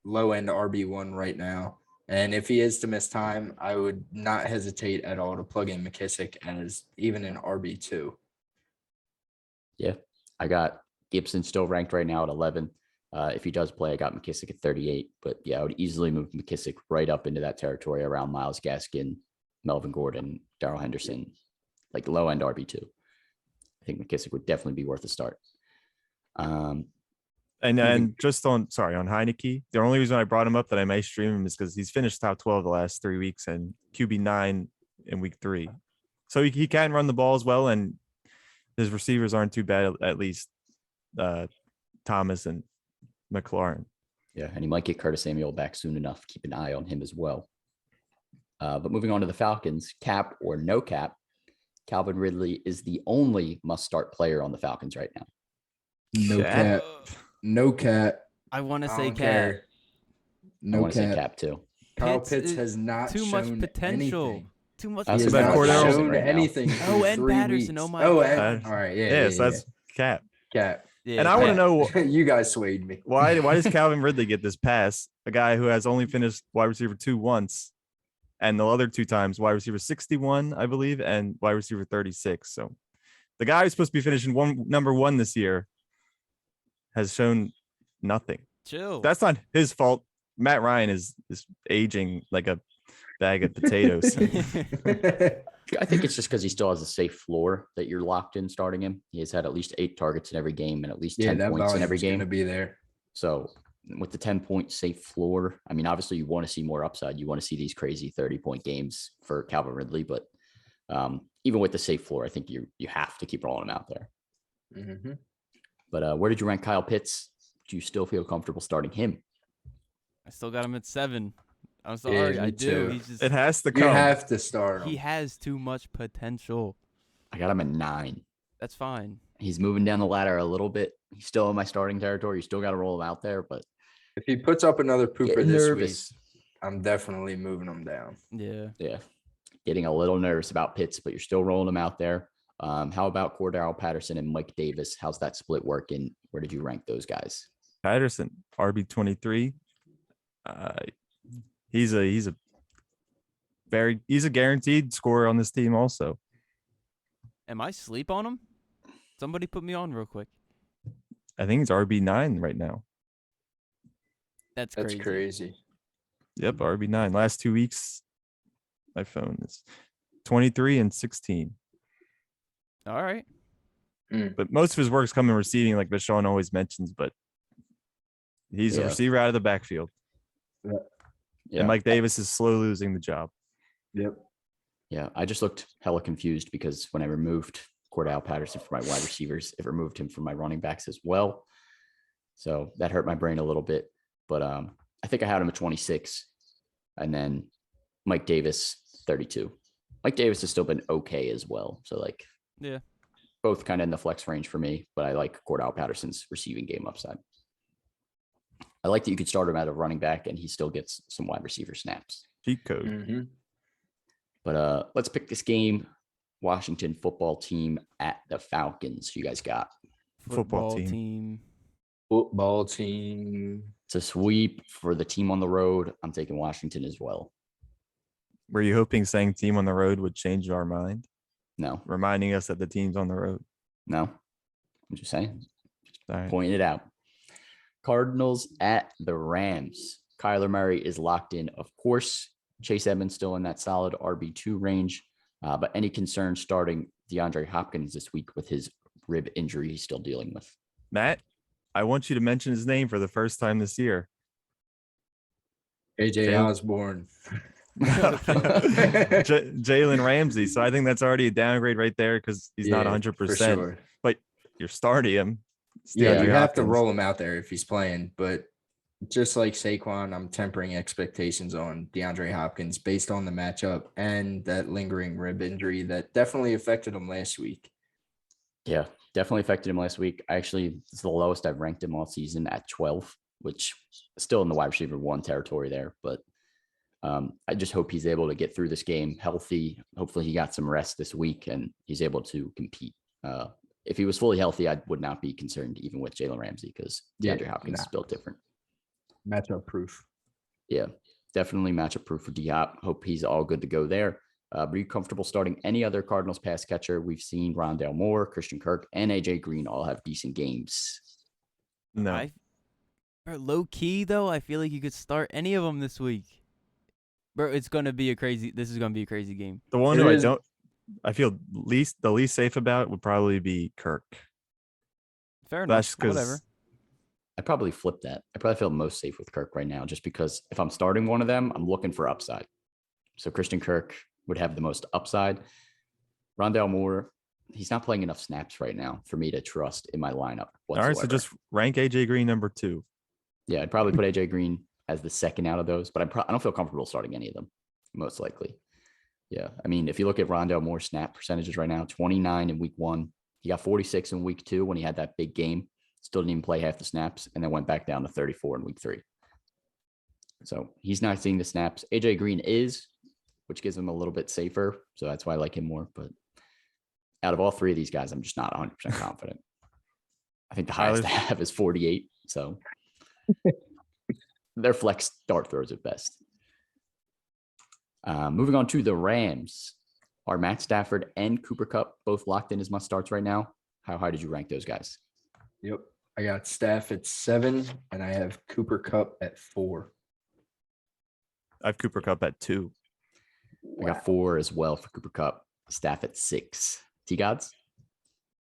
low-end RB1 right now. And if he is to miss time, I would not hesitate at all to plug in McKissic as even an RB2. Yeah, I got Gibson still ranked right now at 11. If he does play, I got McKissic at 38. But yeah, I would easily move McKissic right up into that territory around Myles Gaskin, Melvin Gordon, Daryl Henderson, like low-end RB2. I think McKissic would definitely be worth a start. And just on Heineke, the only reason I brought him up that I may stream him is because he's finished top 12 the last 3 weeks and QB9 in week 3. So he can run the ball as well, and his receivers aren't too bad, at least Thomas and McLaurin. Yeah, and he might get Curtis Samuel back soon enough. Keep an eye on him as well. But moving on to the Falcons, cap or no cap, Calvin Ridley is the only must-start player on the Falcons right now. No cap. No cap. I want to say don't cap. care. I want to say cap too. Kyle Pitts Pitts is has not Too shown much potential. anything. Too much That's He has about not Cordell shown right now. anything. Oh, and 3 Patterson. weeks. Oh, my Oh, God. and, all right. Yeah. So that's cap. cap. Yeah, And I want to cap. know You guys swayed me. why does Calvin Ridley get this pass? A guy who has only finished wide receiver 2 once, and the other 2 times wide receiver 61, I believe, and wide receiver 36. So the guy who's supposed to be finishing number 1 this year has shown nothing. Chill. That's not his fault. Matt Ryan is aging like a bag of potatoes. I think it's just because he still has a safe floor that you're locked in starting him. He has had at least 8 targets in every game and at least 10 points in every game. Going to be there. So with the 10-point safe floor, I mean, obviously you want to see more upside. You want to see these crazy 30-point games for Calvin Ridley, but even with the safe floor, I think you have to keep rolling him out there. Mm-hmm. But where did you rank Kyle Pitts? Do you still feel comfortable starting him? I still got him at 7. I'm sorry, Yeah, I me do. too. He's just It has to You come. have to start him. he has too much potential. I got him at 9. That's fine. He's moving down the ladder a little bit. He's still in my starting territory. You still got to roll him out there, but If he puts up another pooper getting this nervous. week, I'm definitely moving him down. Yeah. Yeah, getting a little nervous about Pitts, but you're still rolling him out there. How about Cordell Patterson and Mike Davis? How's that split working? Where did you rank those guys? Patterson, RB23. He's a guaranteed scorer on this team also. Am I sleep on him? Somebody put me on real quick. I think he's RB9 right now. That's That's crazy. crazy. Yep, RB9. Last 2 weeks, my phone is 23 and 16. All right. But most of his work's coming receiving, like Bashan always mentions, but he's a receiver out of the backfield. Yeah, And Mike Davis is slow losing the job. Yep. Yeah, I just looked hella confused because when I removed Cordell Patterson from my wide receivers, it removed him from my running backs as well. So that hurt my brain a little bit. but I think I had him at 26, and then Mike Davis 32. Mike Davis has still been okay as well. So like, Yeah. both kind of in the flex range for me, but I like Cordell Patterson's receiving game upside. I like that you could start him at a running back and he still gets some wide receiver snaps. Cheat code. But let's pick this game. Washington football team at the Falcons. You guys got Football team. Football team. it's a sweep for the team on the road. I'm taking Washington as well. Were you hoping saying team on the road would change our mind, No, reminding us that the team's on the road? no. I'm just saying, All right. pointing it out. Cardinals at the Rams. Kyler Murray is locked in, of course. Chase Edmonds still in that solid RB2 range. But any concern starting DeAndre Hopkins this week with his rib injury he's still dealing with? Matt, I want you to mention his name for the first time this year. AJ Osborne. Jalen Ramsey. So I think that's already a downgrade right there because he's not 100%. For sure. But you're starting him. Yeah, DeAndre you have to Hopkins. roll him out there if he's playing. But just like Saquon, I'm tempering expectations on DeAndre Hopkins based on the matchup and that lingering rib injury that definitely affected him last week. Yeah, definitely affected him last week. It's the lowest I've ranked him all season at 12, which is still in the wide receiver 1 territory there. But I just hope he's able to get through this game healthy. Hopefully he got some rest this week and he's able to compete. If he was fully healthy, I would not be concerned even with Jalen Ramsey because DeAndre Hopkins is built different. Matchup proof. Yeah, definitely matchup proof for D-Hop. Hope he's all good to go there. Are you comfortable starting any other Cardinals pass catcher? We've seen Rondale Moore, Christian Kirk, and AJ Green all have decent games. No. Low key though, I feel like you could start any of them this week. Bro, this is gonna be a crazy game. The one who I feel the least safe about would probably be Kirk. Fair enough. That's Whatever. I'd probably flip that. I probably feel most safe with Kirk right now, just because if I'm starting one of them, I'm looking for upside. So Christian Kirk would have the most upside. Rondale Moore, he's not playing enough snaps right now for me to trust in my lineup whatsoever. All right, so just rank AJ Green number 2. Yeah, I'd probably put AJ Green as the second out of those, but I don't feel comfortable starting any of them, most likely. Yeah, I mean, if you look at Rondale Moore's snap percentages right now, 29 in week 1. He got 46 in week 2 when he had that big game. Still didn't even play half the snaps, and then went back down to 34 in week 3. So he's not seeing the snaps. AJ Green is, which gives him a little bit safer. So that's why I like him more. But out of all 3 of these guys, I'm just not 100% confident. I think the highest I have is 48. So they're flex dart throws at best. Moving on to the Rams. Are Matt Stafford and Cooper Kupp both locked in as must starts right now? How high did you rank those guys? Yep. I got Staff at 7, and I have Cooper Kupp at 4. I have Cooper Kupp at 2. I got 4 as well for Cooper Kupp. Staff at 6. T-Gods?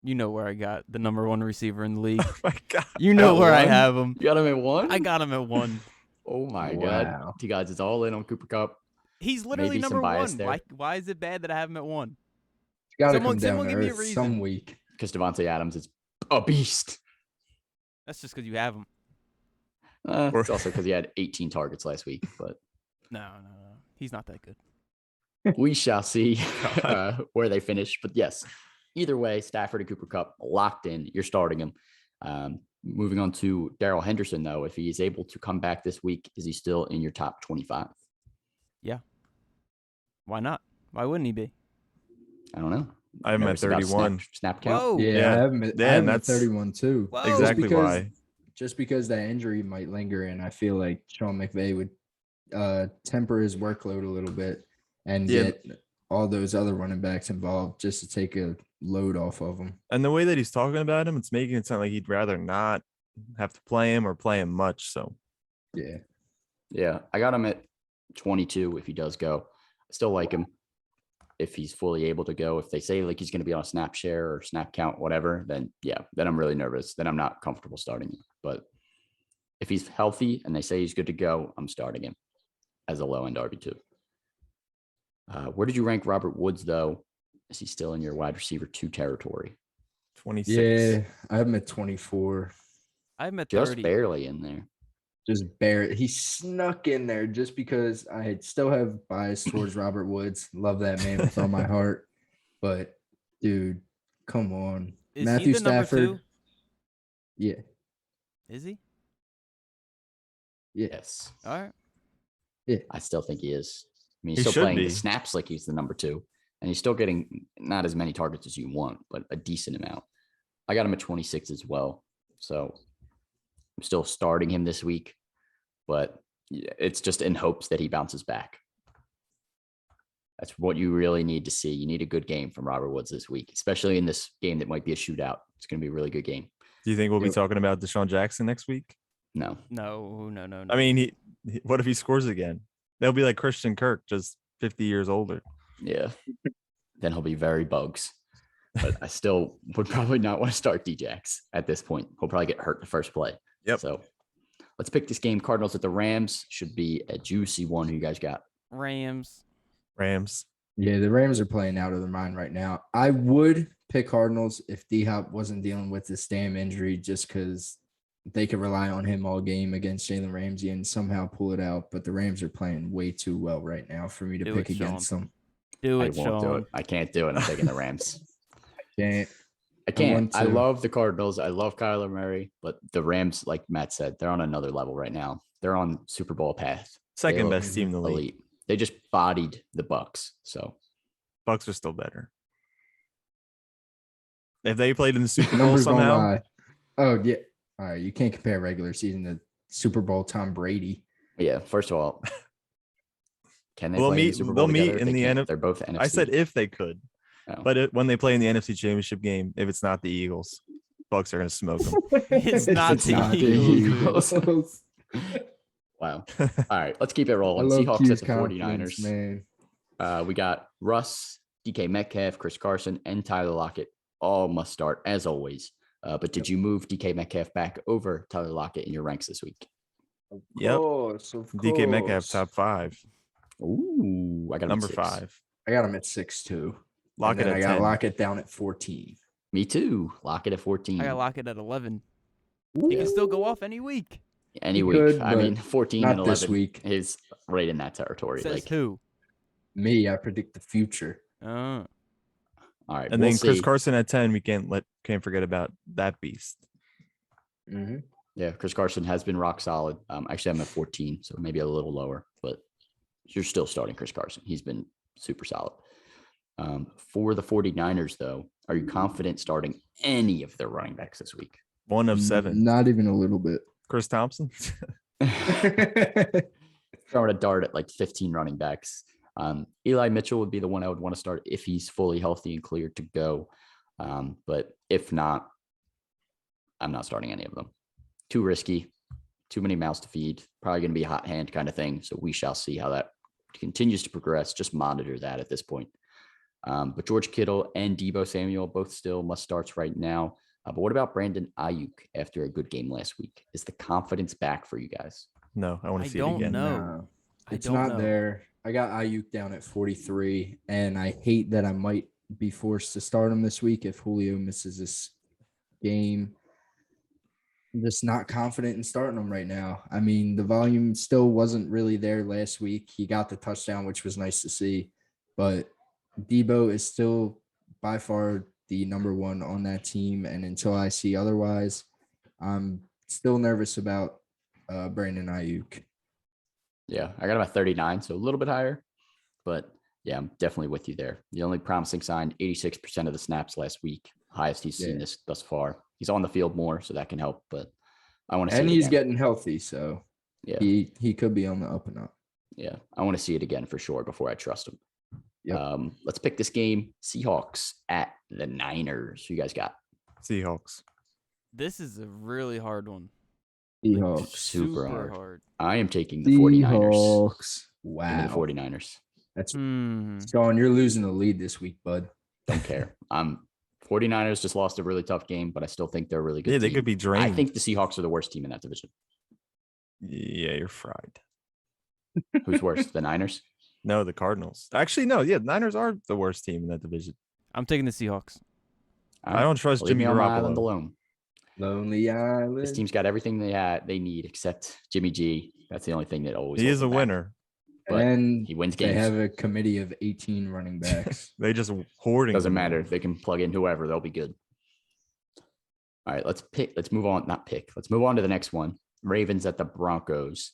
You know where I got the number 1 receiver in the league. Oh my God. You know where I have him. You got him at 1? I got him at 1. Oh my Wow. God. T-Gods is all in on Cooper Kupp. He's literally Maybe some number bias 1. there. Why is it bad that I have him at 1? Got to Someone- come down someone to give me a earth reason. some week. Because Devonta Adams is a beast. That's just because you have him. It's also because he had 18 targets last week, but No. He's not that good. we shall see where they finish. But yes, either way, Stafford and Cooper Kupp locked in. You're starting him. Moving on to Daryl Henderson, though, if he is able to come back this week, is he still in your top 25? Yeah. Why not? Why wouldn't he be? I don't know. I'm at Nervous about 31. Snap count. Whoa. Yeah, I have him at, Yeah, I have and him at that's 31 too. Whoa. Exactly because- why. Just because that injury might linger, and I feel like Sean McVay would temper his workload a little bit and Yeah. get all those other running backs involved just to take a load off of them. And the way that he's talking about him, it's making it sound like he'd rather not have to play him or play him much. So Yeah. Yeah, I got him at 22 if he does go. I still like him if he's fully able to go. If they say like he's going to be on a snap share or snap count, whatever, then yeah, then I'm really nervous. Then I'm not comfortable starting him. But if he's healthy and they say he's good to go, I'm starting him as a low end RB2. Where did you rank Robert Woods, though? Is he still in your wide receiver 2 territory? 26. Yeah, I have him at 24. I have him at Just 30. barely in there. Just he snuck in there just because I still have bias towards Robert Woods. Love that man with all my heart. But, dude, come on. Is Matthew he the Stafford. number 2? Yeah. Is he? Yes. All right. Yeah. I still think he is. I mean, He he's still should playing the be. snaps like he's the number 2, and he's still getting not as many targets as you want, but a decent amount. I got him at 26 as well. So I'm still starting him this week, but it's just in hopes that he bounces back. That's what you really need to see. You need a good game from Robert Woods this week, especially in this game that might be a shootout. It's going to be a really good game. Do you think we'll be talking about Desean Jackson next week? No. No. I mean, what if he scores again? They'll be like Christian Kirk, just 50 years older. Yeah. Then he'll be very bugs. But I still would probably not want to start D-Jax at this point. He'll probably get hurt the first play. Yep. So let's pick this game. Cardinals at the Rams should be a juicy one. Who you guys got? Rams. Yeah, the Rams are playing out of their mind right now. I would pick Cardinals if D-Hop wasn't dealing with this damn injury, just because they could rely on him all game against Jalen Ramsey and somehow pull it out. But the Rams are playing way too well right now for me to pick against them. Do I it, won't do Sean. it. I can't do it. I'm taking the Rams. Can't. I can't. I to. love the Cardinals. I love Kyler Murray, but the Rams, like Matt said, they're on another level right now. They're on Super Bowl path. Second They best team in the league. elite. They just bodied the Bucks. So Bucks are still better. If they played in the Super Bowl Numbers don't somehow, lie. Oh yeah. All right, you can't compare regular season to Super Bowl Tom Brady. yeah, first of all, can they They'll play in the meet- Super they'll Bowl meet together? in They the can't. NF They're both NFC. I said if they could. Oh. But when they play in the NFC Championship game, if it's not the Eagles, Bucks are going to smoke them. It's not the Eagles. Wow. All right, let's keep it I rolling. love Seahawks Q's at the confidence, 49ers. man. We got Russ, DK Metcalf, Chris Carson, and Tyler Lockett. All must start, as always. But did you move DK Metcalf back over Tyler Lockett in your ranks this week? Yep. Of DK Metcalf course. top 5, Ooh, I got him at number 6. 5. I got him at 6-2. Lockett I at got 10. Lockett down at 14. Me too. Lockett at 14. I got Lockett at 11. He can still go off any week. Any He week. could, I but mean, 14 not and 11 this week. is right in that territory. Says Like, who? Me, I predict the future. all right. And we'll then Chris see. Carson at 10, we can't forget about that beast. Mm-hmm. Yeah, Chris Carson has been rock solid. Actually, I'm at 14, so maybe a little lower, but you're still starting Chris Carson. He's been super solid. For the 49ers, though, are you confident starting any of their running backs this week? 1 of 7. Not even a little bit. Chris Thompson. Throwing a dart at like 15 running backs. Eli Mitchell would be the one I would want to start if he's fully healthy and cleared to go. But if not, I'm not starting any of them. Too risky, too many mouths to feed, probably going to be a hot hand kind of thing. So we shall see how that continues to progress. Just monitor that at this point. But George Kittle and Deebo Samuel both still must starts right now. But what about Brandon Ayuk after a good game last week? Is the confidence back for you guys? No, I want I to see it don't again. know. No, I it's don't not know. there. I got Ayuk down at 43, and I hate that I might be forced to start him this week if Julio misses this game. I'm just not confident in starting him right now. I mean, the volume still wasn't really there last week. He got the touchdown, which was nice to see, but Deebo is still by far the number 1 on that team, and until I see otherwise, I'm still nervous about Brandon Ayuk. Yeah, I got him at 39, so a little bit higher. But yeah, I'm definitely with you there. The only promising sign, 86% of the snaps last week, highest he's seen this thus far. He's on the field more, so that can help. But I want to see And it he's again. getting healthy, so Yeah, he could be on the up and up. yeah. I want to see it again for sure before I trust him. Yep. Let's pick this game. Seahawks at the Niners. Who you guys got? Seahawks. This is a really hard one. Seahawks. Super hard. hard. I am taking the 49ers. Seahawks. Give me Wow. the 49ers. That's Hmm. Sean, you're losing the lead this week, bud. Don't care. 49ers just lost a really tough game, but I still think they're a really good Yeah, they team. could be drained. I think the Seahawks are the worst team in that division. Yeah, you're fried. Who's worse, the Niners? No, the Cardinals. Actually, no. Yeah, the Niners are the worst team in that division. I'm taking the Seahawks. All I don't trust leave Jimmy me on my island Garoppolo. alone. Lonely Island. This team's got everything they need except Jimmy G. That's the only thing that always He holds is a them back. winner. But and he wins they games. have a committee of 18 running backs. They just hoarding. Doesn't them. matter. They can plug in whoever. They'll be good. All right, let's move on. Let's move on to the next one. Ravens at the Broncos.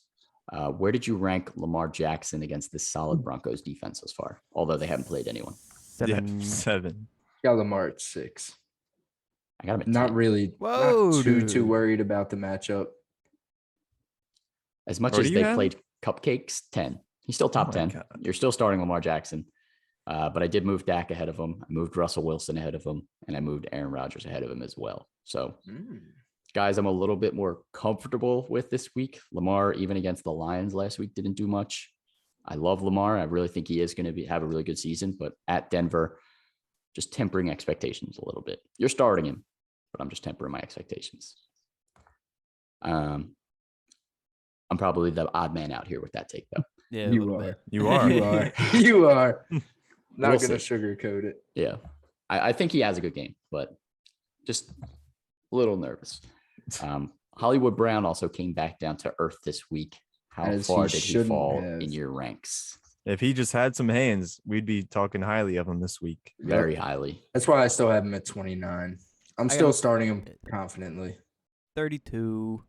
Where did you rank Lamar Jackson against this solid Broncos defense thus far? Although they haven't played anyone. 7. Yeah, 7. Got Lamar at 6. I got him at Not 10. really. Whoa, not too dude. worried about the matchup. As much Where as do you they have played cupcakes, 10. He's still top my 10. God. You're still starting Lamar Jackson. But I did move Dak ahead of him. I moved Russell Wilson ahead of him. And I moved Aaron Rodgers ahead of him as well. So, guys, I'm a little bit more comfortable with this week. Lamar, even against the Lions last week, didn't do much. I love Lamar. I really think he is going to have a really good season. But at Denver, just tempering expectations a little bit. You're starting him, but I'm just tempering my expectations. I'm probably the odd man out here with that take, though. Yeah, a You little are. bit. You are. You are. You are. Not We'll going to see. sugarcoat it. Yeah, I think he has a good game, but just a little nervous. Hollywood Brown also came back down to earth this week. How As far he did he shouldn't fall have. in your ranks? If he just had some hands, we'd be talking highly of him this week. Very highly. That's why I still have him at 29. I'm got still him- starting him confidently. 32.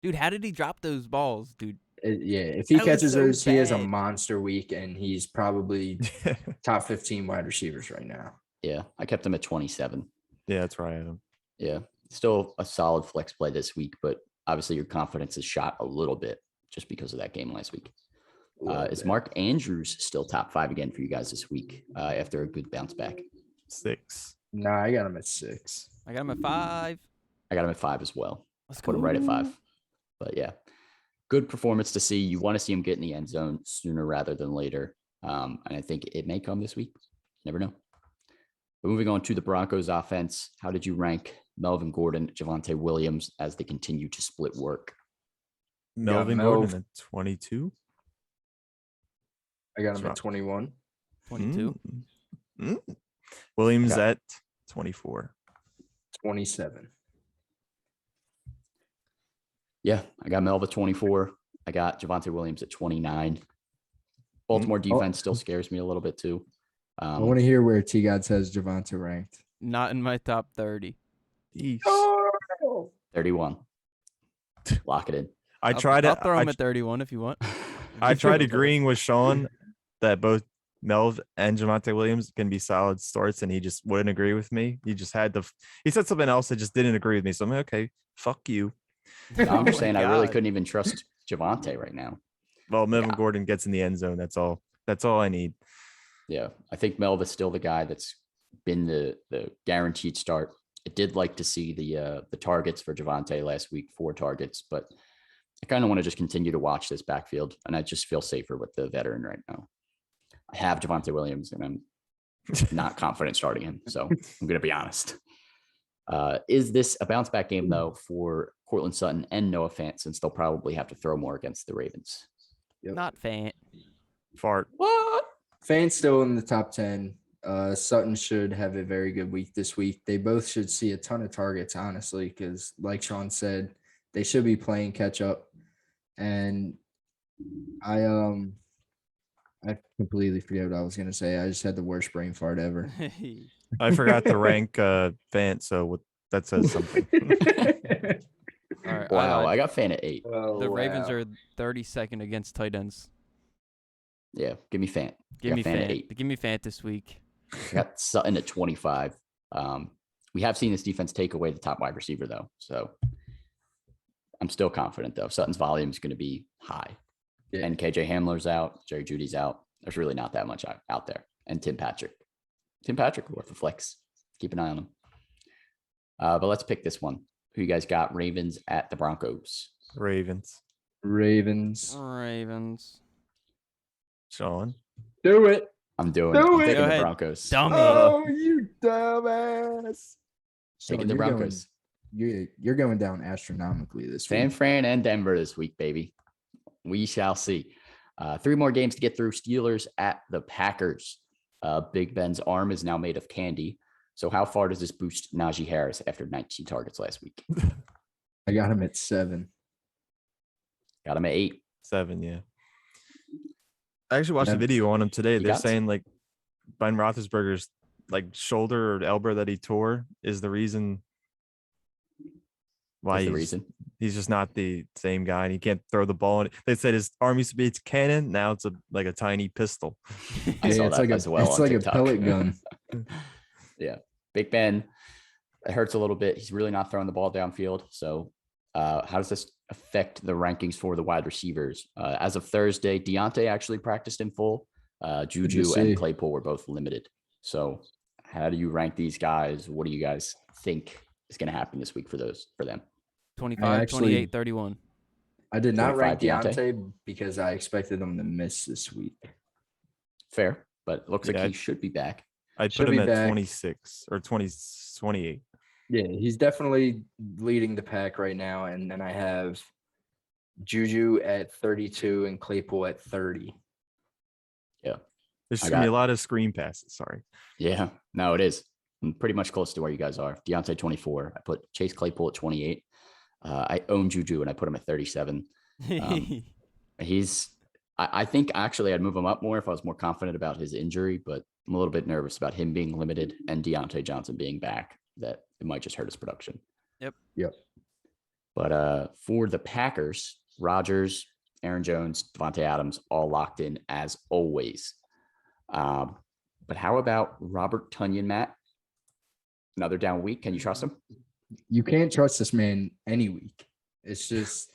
Dude, how did he drop those balls, dude? Yeah, if he That was catches so those, he has a bad. monster week, and he's probably top 15 wide receivers right now. Yeah, I kept him at 27. Yeah, that's right. Adam. Yeah, still a solid flex play this week, but obviously your confidence is shot a little bit just because of that game last week. Is Mark Andrews still top 5 again for you guys this week after a good bounce back? 6. Nah, I got him at 6. I got him at 5. I got him at 5 as well. Let's Put go. him right at 5. But yeah, good performance to see. You want to see him get in the end zone sooner rather than later. And I think it may come this week. Never know. But moving on to the Broncos offense, how did you rank Melvin Gordon, Javonte Williams as they continue to split work? Melvin Gordon at 22. I got him That's at 21. 22. Williams Okay. at 24. 27. Yeah, I got Melvin 24. I got Javonte Williams at 29. Baltimore defense still scares me a little bit too. I want to hear where T God says Javonte ranked. Not in my top 30. Yeesh. 31. Lock it in. I tried I'll to. throw him at 31 if you want. I tried agreeing with Sean that both Melv and Javonte Williams can be solid starts, and he just wouldn't agree with me. He just had to. He said something else that just didn't agree with me. So I'm like, okay, fuck you. No, I'm just Oh saying my I really God. couldn't even trust Javonte right now. Well, Melvin Yeah. Gordon gets in the end zone. That's all. That's all I need. Yeah, I think Melv is still the guy that's been the guaranteed start. I did like to see the targets for Javonte last week, 4 targets, but I kind of want to just continue to watch this backfield, and I just feel safer with the veteran right now. I have Javonte Williams, and I'm not confident starting him, so I'm going to be honest. Is this a bounce back game, though, for Cortland Sutton and Noah Fant, since they'll probably have to throw more against the Ravens? Yep. Not fan. Fart. What? Fane's still in the top 10. Sutton should have a very good week this week. They both should see a ton of targets, honestly, because like Sean said, they should be playing catch up. And I completely forget what I was gonna say. I just had the worst brain fart ever. I forgot to rank Fant, so that says something. All right. Wow, I got Fant at 8. The Ravens are 32nd against tight ends. Yeah, give me Fant. Give me Fant at Fant. 8. Give me Fant this week. I got Sutton at 25. We have seen this defense take away the top wide receiver, though. So I'm still confident, though. Sutton's volume is going to be high. Yeah. And KJ Hamler's out. Jerry Judy's out. There's really not that much out there. And Tim Patrick. Tim Patrick worth a flex. Keep an eye on him. But let's pick this one. Who you guys got? Ravens at the Broncos. Ravens. Ravens. Ravens. Sean. Do it. I'm Do taking it. Go the ahead. Broncos. Dummy. Oh, you dumbass. Taking Sean, the you're going- Broncos. You're going down astronomically this San week. Fran and Denver this week, baby. We shall see. 3 more games to get through. Steelers at the Packers. Big Ben's arm is now made of candy. So how far does this boost Najee Harris after 19 targets last week? I got him at 7. Got him at 8. 7, yeah. I actually watched a video on him today. They're saying like Ben Roethlisberger's like shoulder or elbow that he tore is the reason why he's just not the same guy and he can't throw the ball. They said his arm used to be its cannon. Now it's like a tiny pistol. I saw that as well. It's like a pellet gun. Yeah. Big Ben, it hurts a little bit. He's really not throwing the ball downfield. So how does this affect the rankings for the wide receivers? As of Thursday, Deontay actually practiced in full. Juju and Claypool were both limited. So how do you rank these guys? What do you guys think is going to happen this week for them? 25, 28, 31. I did not rank Deontay because I expected him to miss this week. Fair, but it looks like he should be back. I put him at 26 or 28. Yeah, he's definitely leading the pack right now. And then I have Juju at 32 and Claypool at 30. Yeah. There's going to be a lot of screen passes. Sorry. Yeah, no, it is. I'm pretty much close to where you guys are. Deontay 24. I put Chase Claypool at 28. I own Juju and I put him at 37. I think actually I'd move him up more if I was more confident about his injury, but I'm a little bit nervous about him being limited and Deontay Johnson being back, that it might just hurt his production. Yep. But for the Packers, Rodgers, Aaron Jones, Devontae Adams, all locked in as always. But how about Robert Tonyan, Matt? Another down week. Can you trust him? You can't trust this man any week. It's just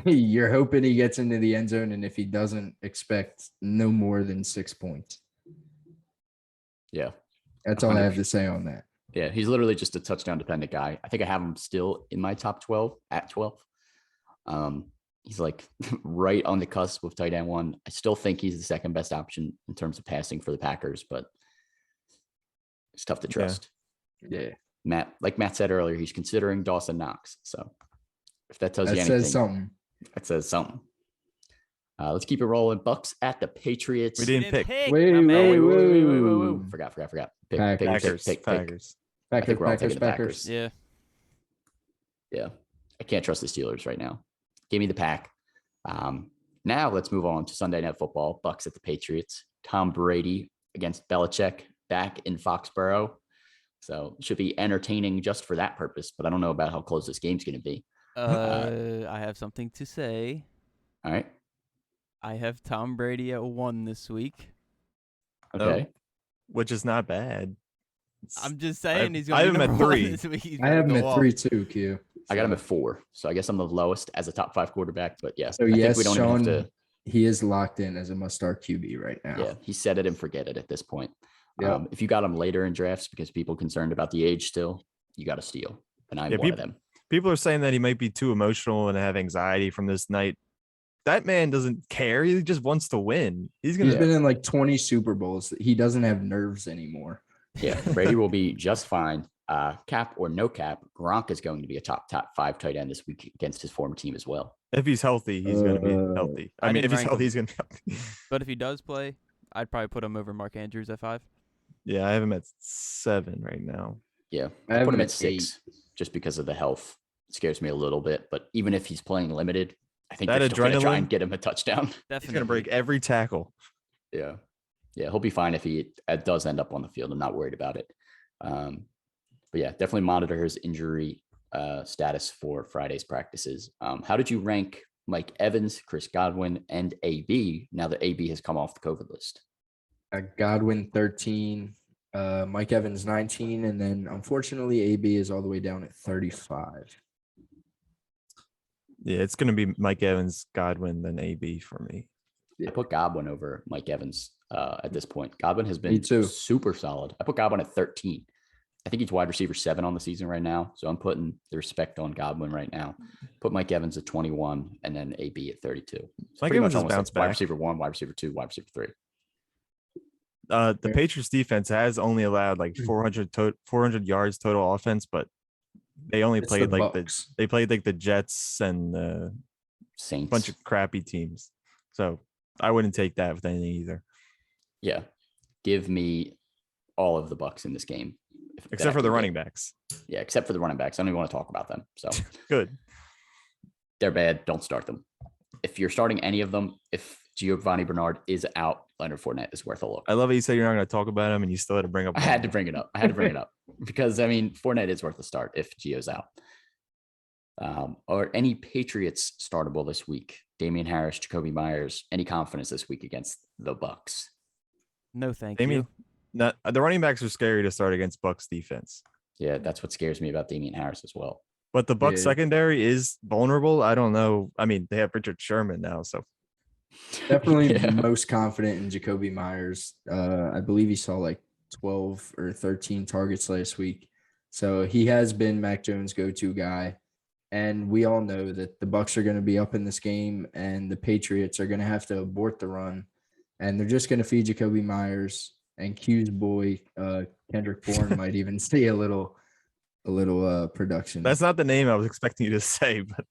you're hoping he gets into the end zone, and if he doesn't, expect no more than 6 points. Yeah. That's all I have to say on that. Yeah, he's literally just a touchdown dependent guy. I think I have him still in my top 12 at 12. He's like right on the cusp with tight end 1. I still think he's the second best option in terms of passing for the Packers, but it's tough to trust. Yeah. Like Matt said earlier, he's considering Dawson Knox. So if that tells you anything, that says something. Let's keep it rolling. Bucks at the Patriots. We didn't pick. Wait. Forgot. Packers. I think we're all taking the Packers. Yeah. I can't trust the Steelers right now. Give me the pack. Now let's move on to Sunday Night Football. Bucks at the Patriots. Tom Brady against Belichick back in Foxborough. So it should be entertaining just for that purpose, but I don't know about how close this game's going to be. I have something to say. All right. I have Tom Brady at 1 this week. Okay. Which is not bad. I'm just saying he's I going to have him at 3. this week. I have him at 3 too, Q. I got him at 4. So I guess I'm the lowest as a top 5 quarterback, but yes. So I think we don't Sean, even have to. He is locked in as a must-start QB right now. Yeah, he set it and forget it at this point. Yeah. If you got him later in drafts because people concerned about the age still, you got to steal. And I'm one of them. People are saying that he might be too emotional and have anxiety from this night. That man doesn't care. He just wants to win. He's been in like 20 Super Bowls. He doesn't have nerves anymore. Yeah, Brady will be just fine. Cap or no cap, Gronk is going to be a top 5 tight end this week against his former team as well. If he's healthy, he's going to be healthy. I mean, if he's healthy, he's going to be healthy. But if he does play, I'd probably put him over Mark Andrews at 5. Yeah, I have him at 7 right now. Yeah, I put him at 6 just because of the health. It scares me a little bit, but even if he's playing limited, I think they're still going to try and get him a touchdown. Definitely. He's going to break every tackle. Yeah, he'll be fine if he does end up on the field. I'm not worried about it. But yeah, definitely monitor his injury status for Friday's practices. How did you rank Mike Evans, Chris Godwin, and AB now that AB has come off the COVID list? Godwin 13, Mike Evans 19, and then unfortunately AB is all the way down at 35. Yeah, it's going to be Mike Evans, Godwin, then AB for me. I put Godwin over Mike Evans at this point. Godwin has been super solid. I put Godwin at 13. I think he's wide receiver 7 on the season right now. So I'm putting the respect on Godwin right now. Put Mike Evans at 21 and then AB at 32. Mike Evans has bounced back. Wide receiver 1, wide receiver 2, wide receiver 3. The Patriots defense has only allowed like 400 yards total offense, but they only played the Jets and the Saints, bunch of crappy teams. So I wouldn't take that with anything either. Yeah, give me all of the Bucks in this game. Except for the running backs. Yeah, except for the running backs. I don't even want to talk about them. So Good. They're bad. Don't start them. If you're starting any of them, if Giovanni Bernard is out, Leonard Fournette is worth a look. I love how you said you're not going to talk about him and you still had to bring up. I had to bring it up. Because, I mean, Fournette is worth a start if Gio's out. Are any Patriots startable this week? Damian Harris, Jacoby Myers, any confidence this week against the Bucs? No, thank you. The running backs are scary to start against Bucs defense. Yeah, that's what scares me about Damian Harris as well. But the Bucs secondary is vulnerable. I don't know. I mean, they have Richard Sherman now, so definitely most confident in Jacoby Myers. I believe he saw like 12 or 13 targets last week. So he has been Mac Jones' go-to guy. And we all know that the Bucs are going to be up in this game and the Patriots are going to have to abort the run. And they're just going to feed Jacoby Myers, and Q's boy, Kendrick Bourne might even see a little production. That's not the name I was expecting you to say, but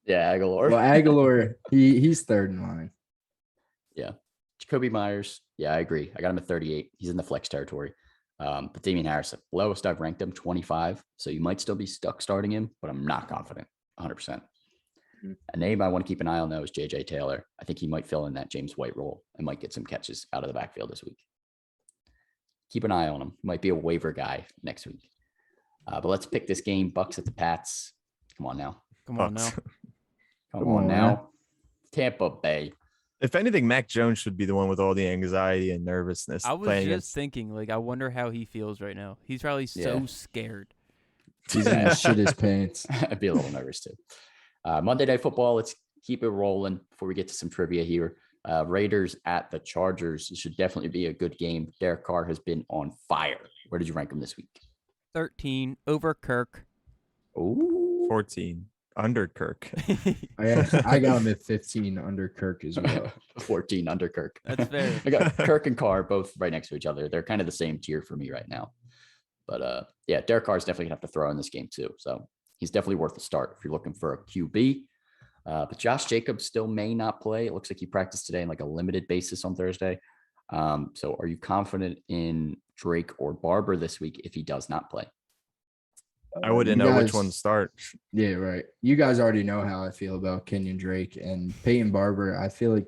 yeah, Aguilar. Well, Aguilar, he's third in line. Yeah. Jacoby Myers. Yeah, I agree. I got him at 38. He's in the flex territory. But Damian Harris, lowest I've ranked him, 25. So you might still be stuck starting him, but I'm not confident, 100%. A name I want to keep an eye on, though, is J.J. Taylor. I think he might fill in that James White role and might get some catches out of the backfield this week. Keep an eye on him. Might be a waiver guy next week. But let's pick this game. Bucs at the Pats. Come on now. Come on now. Tampa Bay. If anything, Mac Jones should be the one with all the anxiety and nervousness. I was just thinking, like, I wonder how he feels right now. He's probably so scared. He's gonna shit his pants. I'd be a little nervous too. Monday Night Football. Let's keep it rolling before we get to some trivia here. Raiders at the Chargers. This should definitely be a good game. Derek Carr has been on fire. Where did you rank him this week? 13 over Kirk. Ooh. 14 under Kirk. I got him at 15 under Kirk as well. 14 under Kirk. That's fair. I got Kirk and Carr both right next to each other. They're kind of the same tier for me right now. But yeah, Derek Carr is definitely gonna have to throw in this game too. So he's definitely worth a start if you're looking for a QB. But Josh Jacobs still may not play. It looks like he practiced today in like a limited basis on Thursday. So are you confident in Drake or Barber this week if he does not play? I wouldn't know which one to start. Yeah, right. You guys already know how I feel about Kenyon Drake and Peyton Barber. I feel like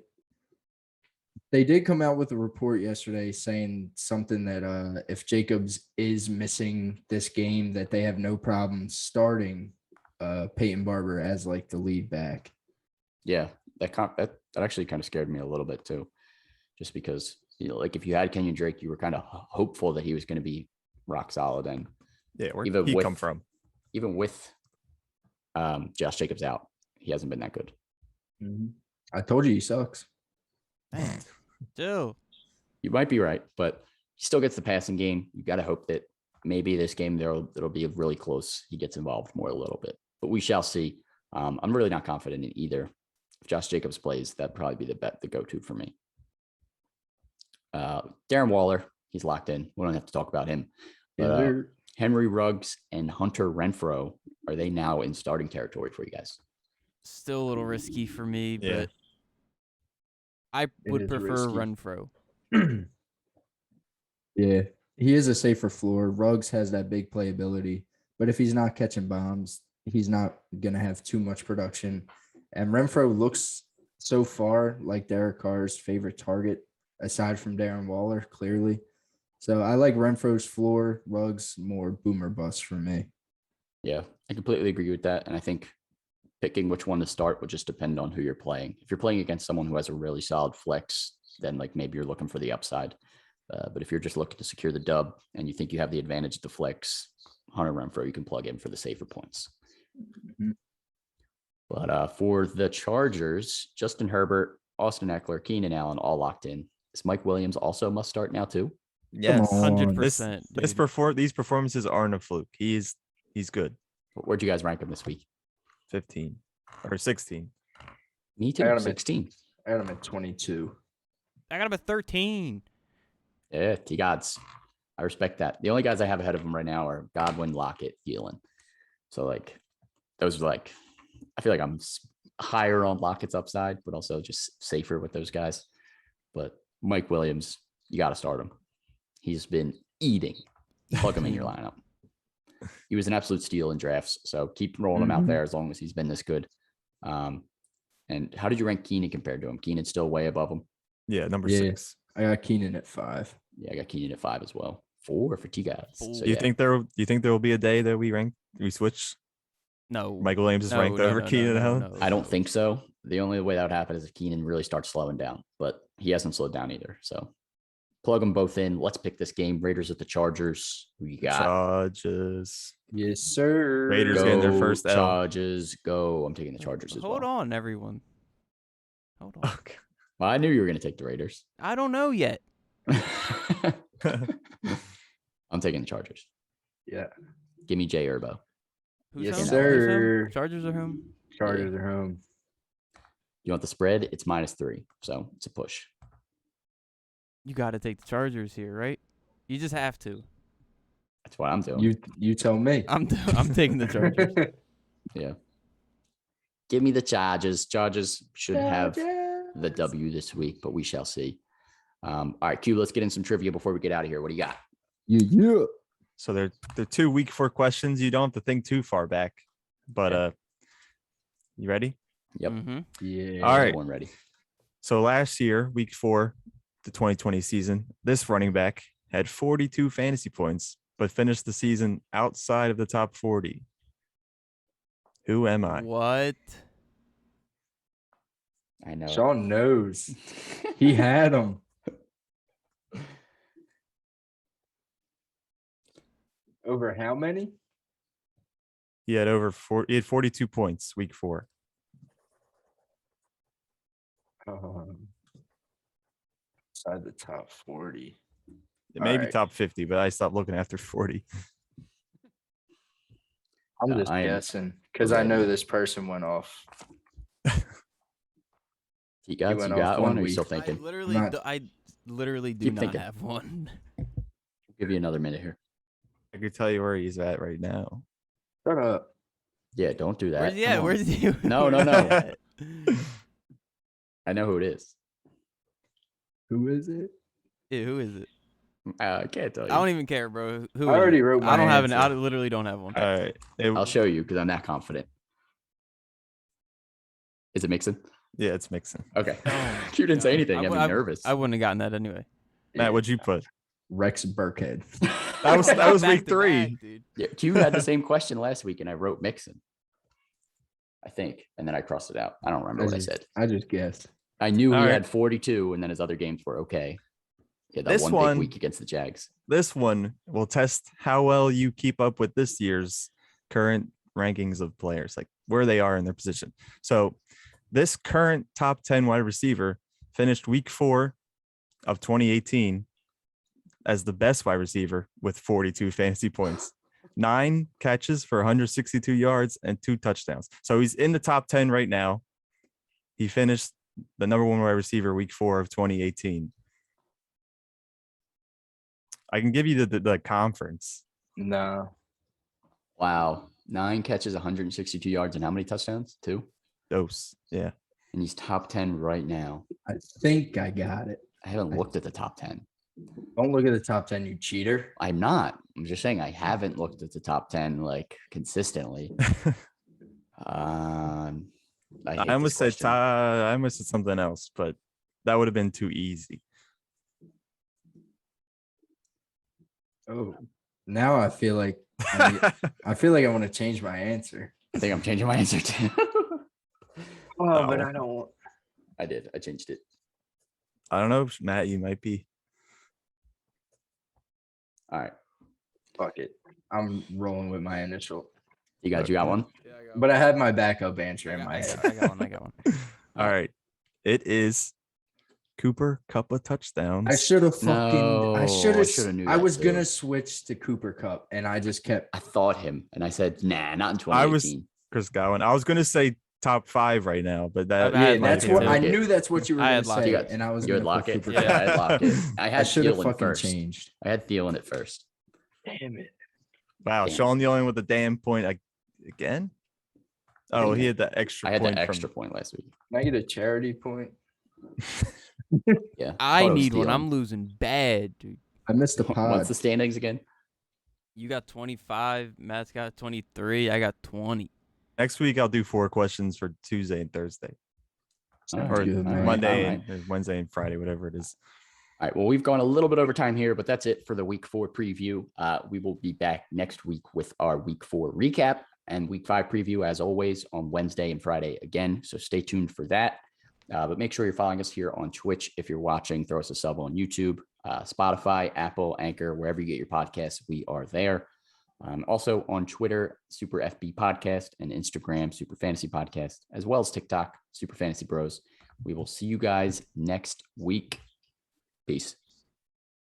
they did come out with a report yesterday saying something that if Jacobs is missing this game, that they have no problem starting Peyton Barber as like the lead back. Yeah, that actually kind of scared me a little bit too, just because, you know, like if you had Kenyon Drake, you were kind of hopeful that he was going to be rock solid. And yeah, where he come from? Even with Josh Jacobs out, he hasn't been that good. Mm-hmm. I told you he sucks. Man, Joe. You might be right, but he still gets the passing game. You got to hope that maybe this game it'll be really close. He gets involved more a little bit, but we shall see. I'm really not confident in either. If Josh Jacobs plays, that'd probably be the go-to for me. Darren Waller, he's locked in. We don't have to talk about him. But Henry Ruggs and Hunter Renfrow, are they now in starting territory for you guys? Still a little risky for me, but I would prefer Renfrow. Yeah, he is a safer floor. Ruggs has that big playability, but if he's not catching bombs, he's not going to have too much production. And Renfrow looks so far like Derek Carr's favorite target, aside from Darren Waller, clearly. So I like Renfro's floor. Ruggs more boomer bust for me. Yeah, I completely agree with that. And I think picking which one to start would just depend on who you're playing. If you're playing against someone who has a really solid flex, then like maybe you're looking for the upside. But if you're just looking to secure the dub and you think you have the advantage of the flex, Hunter Renfrow, you can plug in for the safer points. Mm-hmm. But for the Chargers, Justin Herbert, Austin Eckler, Keenan Allen, all locked in. Is Mike Williams also must start now too? Yes, 100%. These performances aren't a fluke. He's good. Where'd you guys rank him this week? 15 or 16. Me too. 16. I got him at 22. I got him at 13. Yeah, T-Gods. I respect that. The only guys I have ahead of him right now are Godwin, Lockett, Thielen. So like those are like, I feel like I'm higher on Lockett's upside, but also just safer with those guys. But Mike Williams, you got to start him. He's been eating Plug him in your lineup. He was an absolute steal in drafts, so keep rolling him out there as long as he's been this good. And how did you rank Keenan compared to him? Keenan's still way above him. Yeah, number 6. I got Keenan at 5. Yeah, I got Keenan at 5 as well. 4 for T guys. So, Do you think there will be a day that we switch? No. Michael Williams is ranked over Keenan Allen? No, I don't think so. The only way that would happen is if Keenan really starts slowing down, but he hasn't slowed down either. So plug them both in. Let's pick this game. Raiders at the Chargers. Who you got? Chargers. Yes, sir. Raiders getting their first L. Chargers, go. I'm taking the Chargers as well. Hold on, everyone. Hold on. Okay. Well, I knew you were going to take the Raiders. I don't know yet. I'm taking the Chargers. Yeah. Give me Jay Urbo. Who's Yes, home? sir. Who's home? Chargers are home. Chargers are home. You want the spread? It's -3, so it's a push. You got to take the Chargers here, right? You just have to. That's what I'm doing. You tell me. I'm taking the Chargers. Yeah. Give me the Chargers. Chargers should have the W this week, but we shall see. All right, Q, let's get in some trivia before we get out of here. What do you got? Yeah. So they're 2 week 4 questions. You don't have to think too far back. But you ready? Yep. Mm-hmm. Yeah. All right. One ready. So last year, week 4, the 2020 season, this running back had 42 fantasy points, but finished the season outside of the top 40. Who am I? What? I know. Sean knows. He had him. Over how many? He had he had 42 points week 4. Inside the top 40. It may be Alright. top 50, but I stopped looking after 40. I'm No, just I am- guessing because I know this person went off. You got went one, off or one are you week. still thinking? I literally do Keep not thinking. have one. Give you another minute here. I could tell you where he's at right now. Shut up. Yeah, don't do that. Where's Come on. Where's he? No, no, no. I know who it is. Who is it? Yeah, who is it? I can't tell you. I don't even care, bro. Who? I is already it? wrote I don't my have an. I answer. literally don't have one. All right. I'll show you because I'm that confident. Is it Mixon? Yeah, it's Mixon. Okay. Oh, You didn't say God. anything. I'm nervous. I wouldn't have gotten that anyway. Matt, what'd you put? Rex Burkhead. That was Back week to 3. back, dude. Yeah, Q had the same question last week, and I wrote Mixon. I think, and then I crossed it out. I don't remember what I said. I just guessed. I knew he All right. had 42, and then his other games were okay. Yeah, that This one one- big week against the Jags. This one will test how well you keep up with this year's current rankings of players, like where they are in their position. So this current top 10 wide receiver finished week 4 of 2018 as the best wide receiver with 42 fantasy points, 9 catches for 162 yards and 2 touchdowns. So he's in the top 10 right now. He finished the number 1 wide receiver week 4 of 2018. I can give you the conference. No. Wow. 9 catches, 162 yards, and how many touchdowns? 2? Dose. Yeah. And he's top 10 right now. I think I got it. I haven't looked at the top 10. Don't look at the top 10, you cheater. I'm not. I'm just saying I haven't looked at the top 10 like consistently. I hate I this almost said question. I almost said something else, but that would have been too easy. Oh, now I feel like I want to change my answer. I think I'm changing my answer too. Oh, but No. I don't. I did. I changed it. I don't know, Matt. You might be. All right. Fuck it. I'm rolling with my initial, You got one? Yeah, but I have my backup answer in I my head. got one. All right. It is Cooper Cup of touchdowns. I should have No, fucking. I I should shoulda knew have. I that was too. gonna switch to Cooper Cup, and I just kept. I thought him, and I said, nah, not in I was- 2018. Chris Gowan. I was gonna say top 5 right now, but that I had Yeah, that's Lockett what too. I knew. That's what you were I gonna had Lockett. say, You got- and I was You had gonna put Lockett? Cooper Yeah. Cup. I had Lockett. I I had should have Thielen fucking first. changed. I had Thielen at first. Damn it. wow, Damn. Sean the only one with the damn point again. Oh, he had that extra I had point the extra from point last week. Can I get a charity point? Yeah. I thought it was need one. Thielen. I'm losing bad, dude. I missed the What's pod. the standings again? You got 25. Matt's got 23. I got 20. Next week I'll do 4 questions for Tuesday and Thursday. Sounds Or good, man. Monday All right. and Wednesday and Friday, whatever it is. All right. Well, we've gone a little bit over time here, but that's it for the week 4 preview. We will be back next week with our week 4 recap and week 5 preview, as always, on Wednesday and Friday again. So stay tuned for that. But make sure you're following us here on Twitch. If you're watching, throw us a sub on YouTube, Spotify, Apple, Anchor, wherever you get your podcasts, we are there. Also on Twitter, Super FB Podcast, and Instagram, Super Fantasy Podcast, as well as TikTok, Super Fantasy Bros. We will see you guys next week. Peace.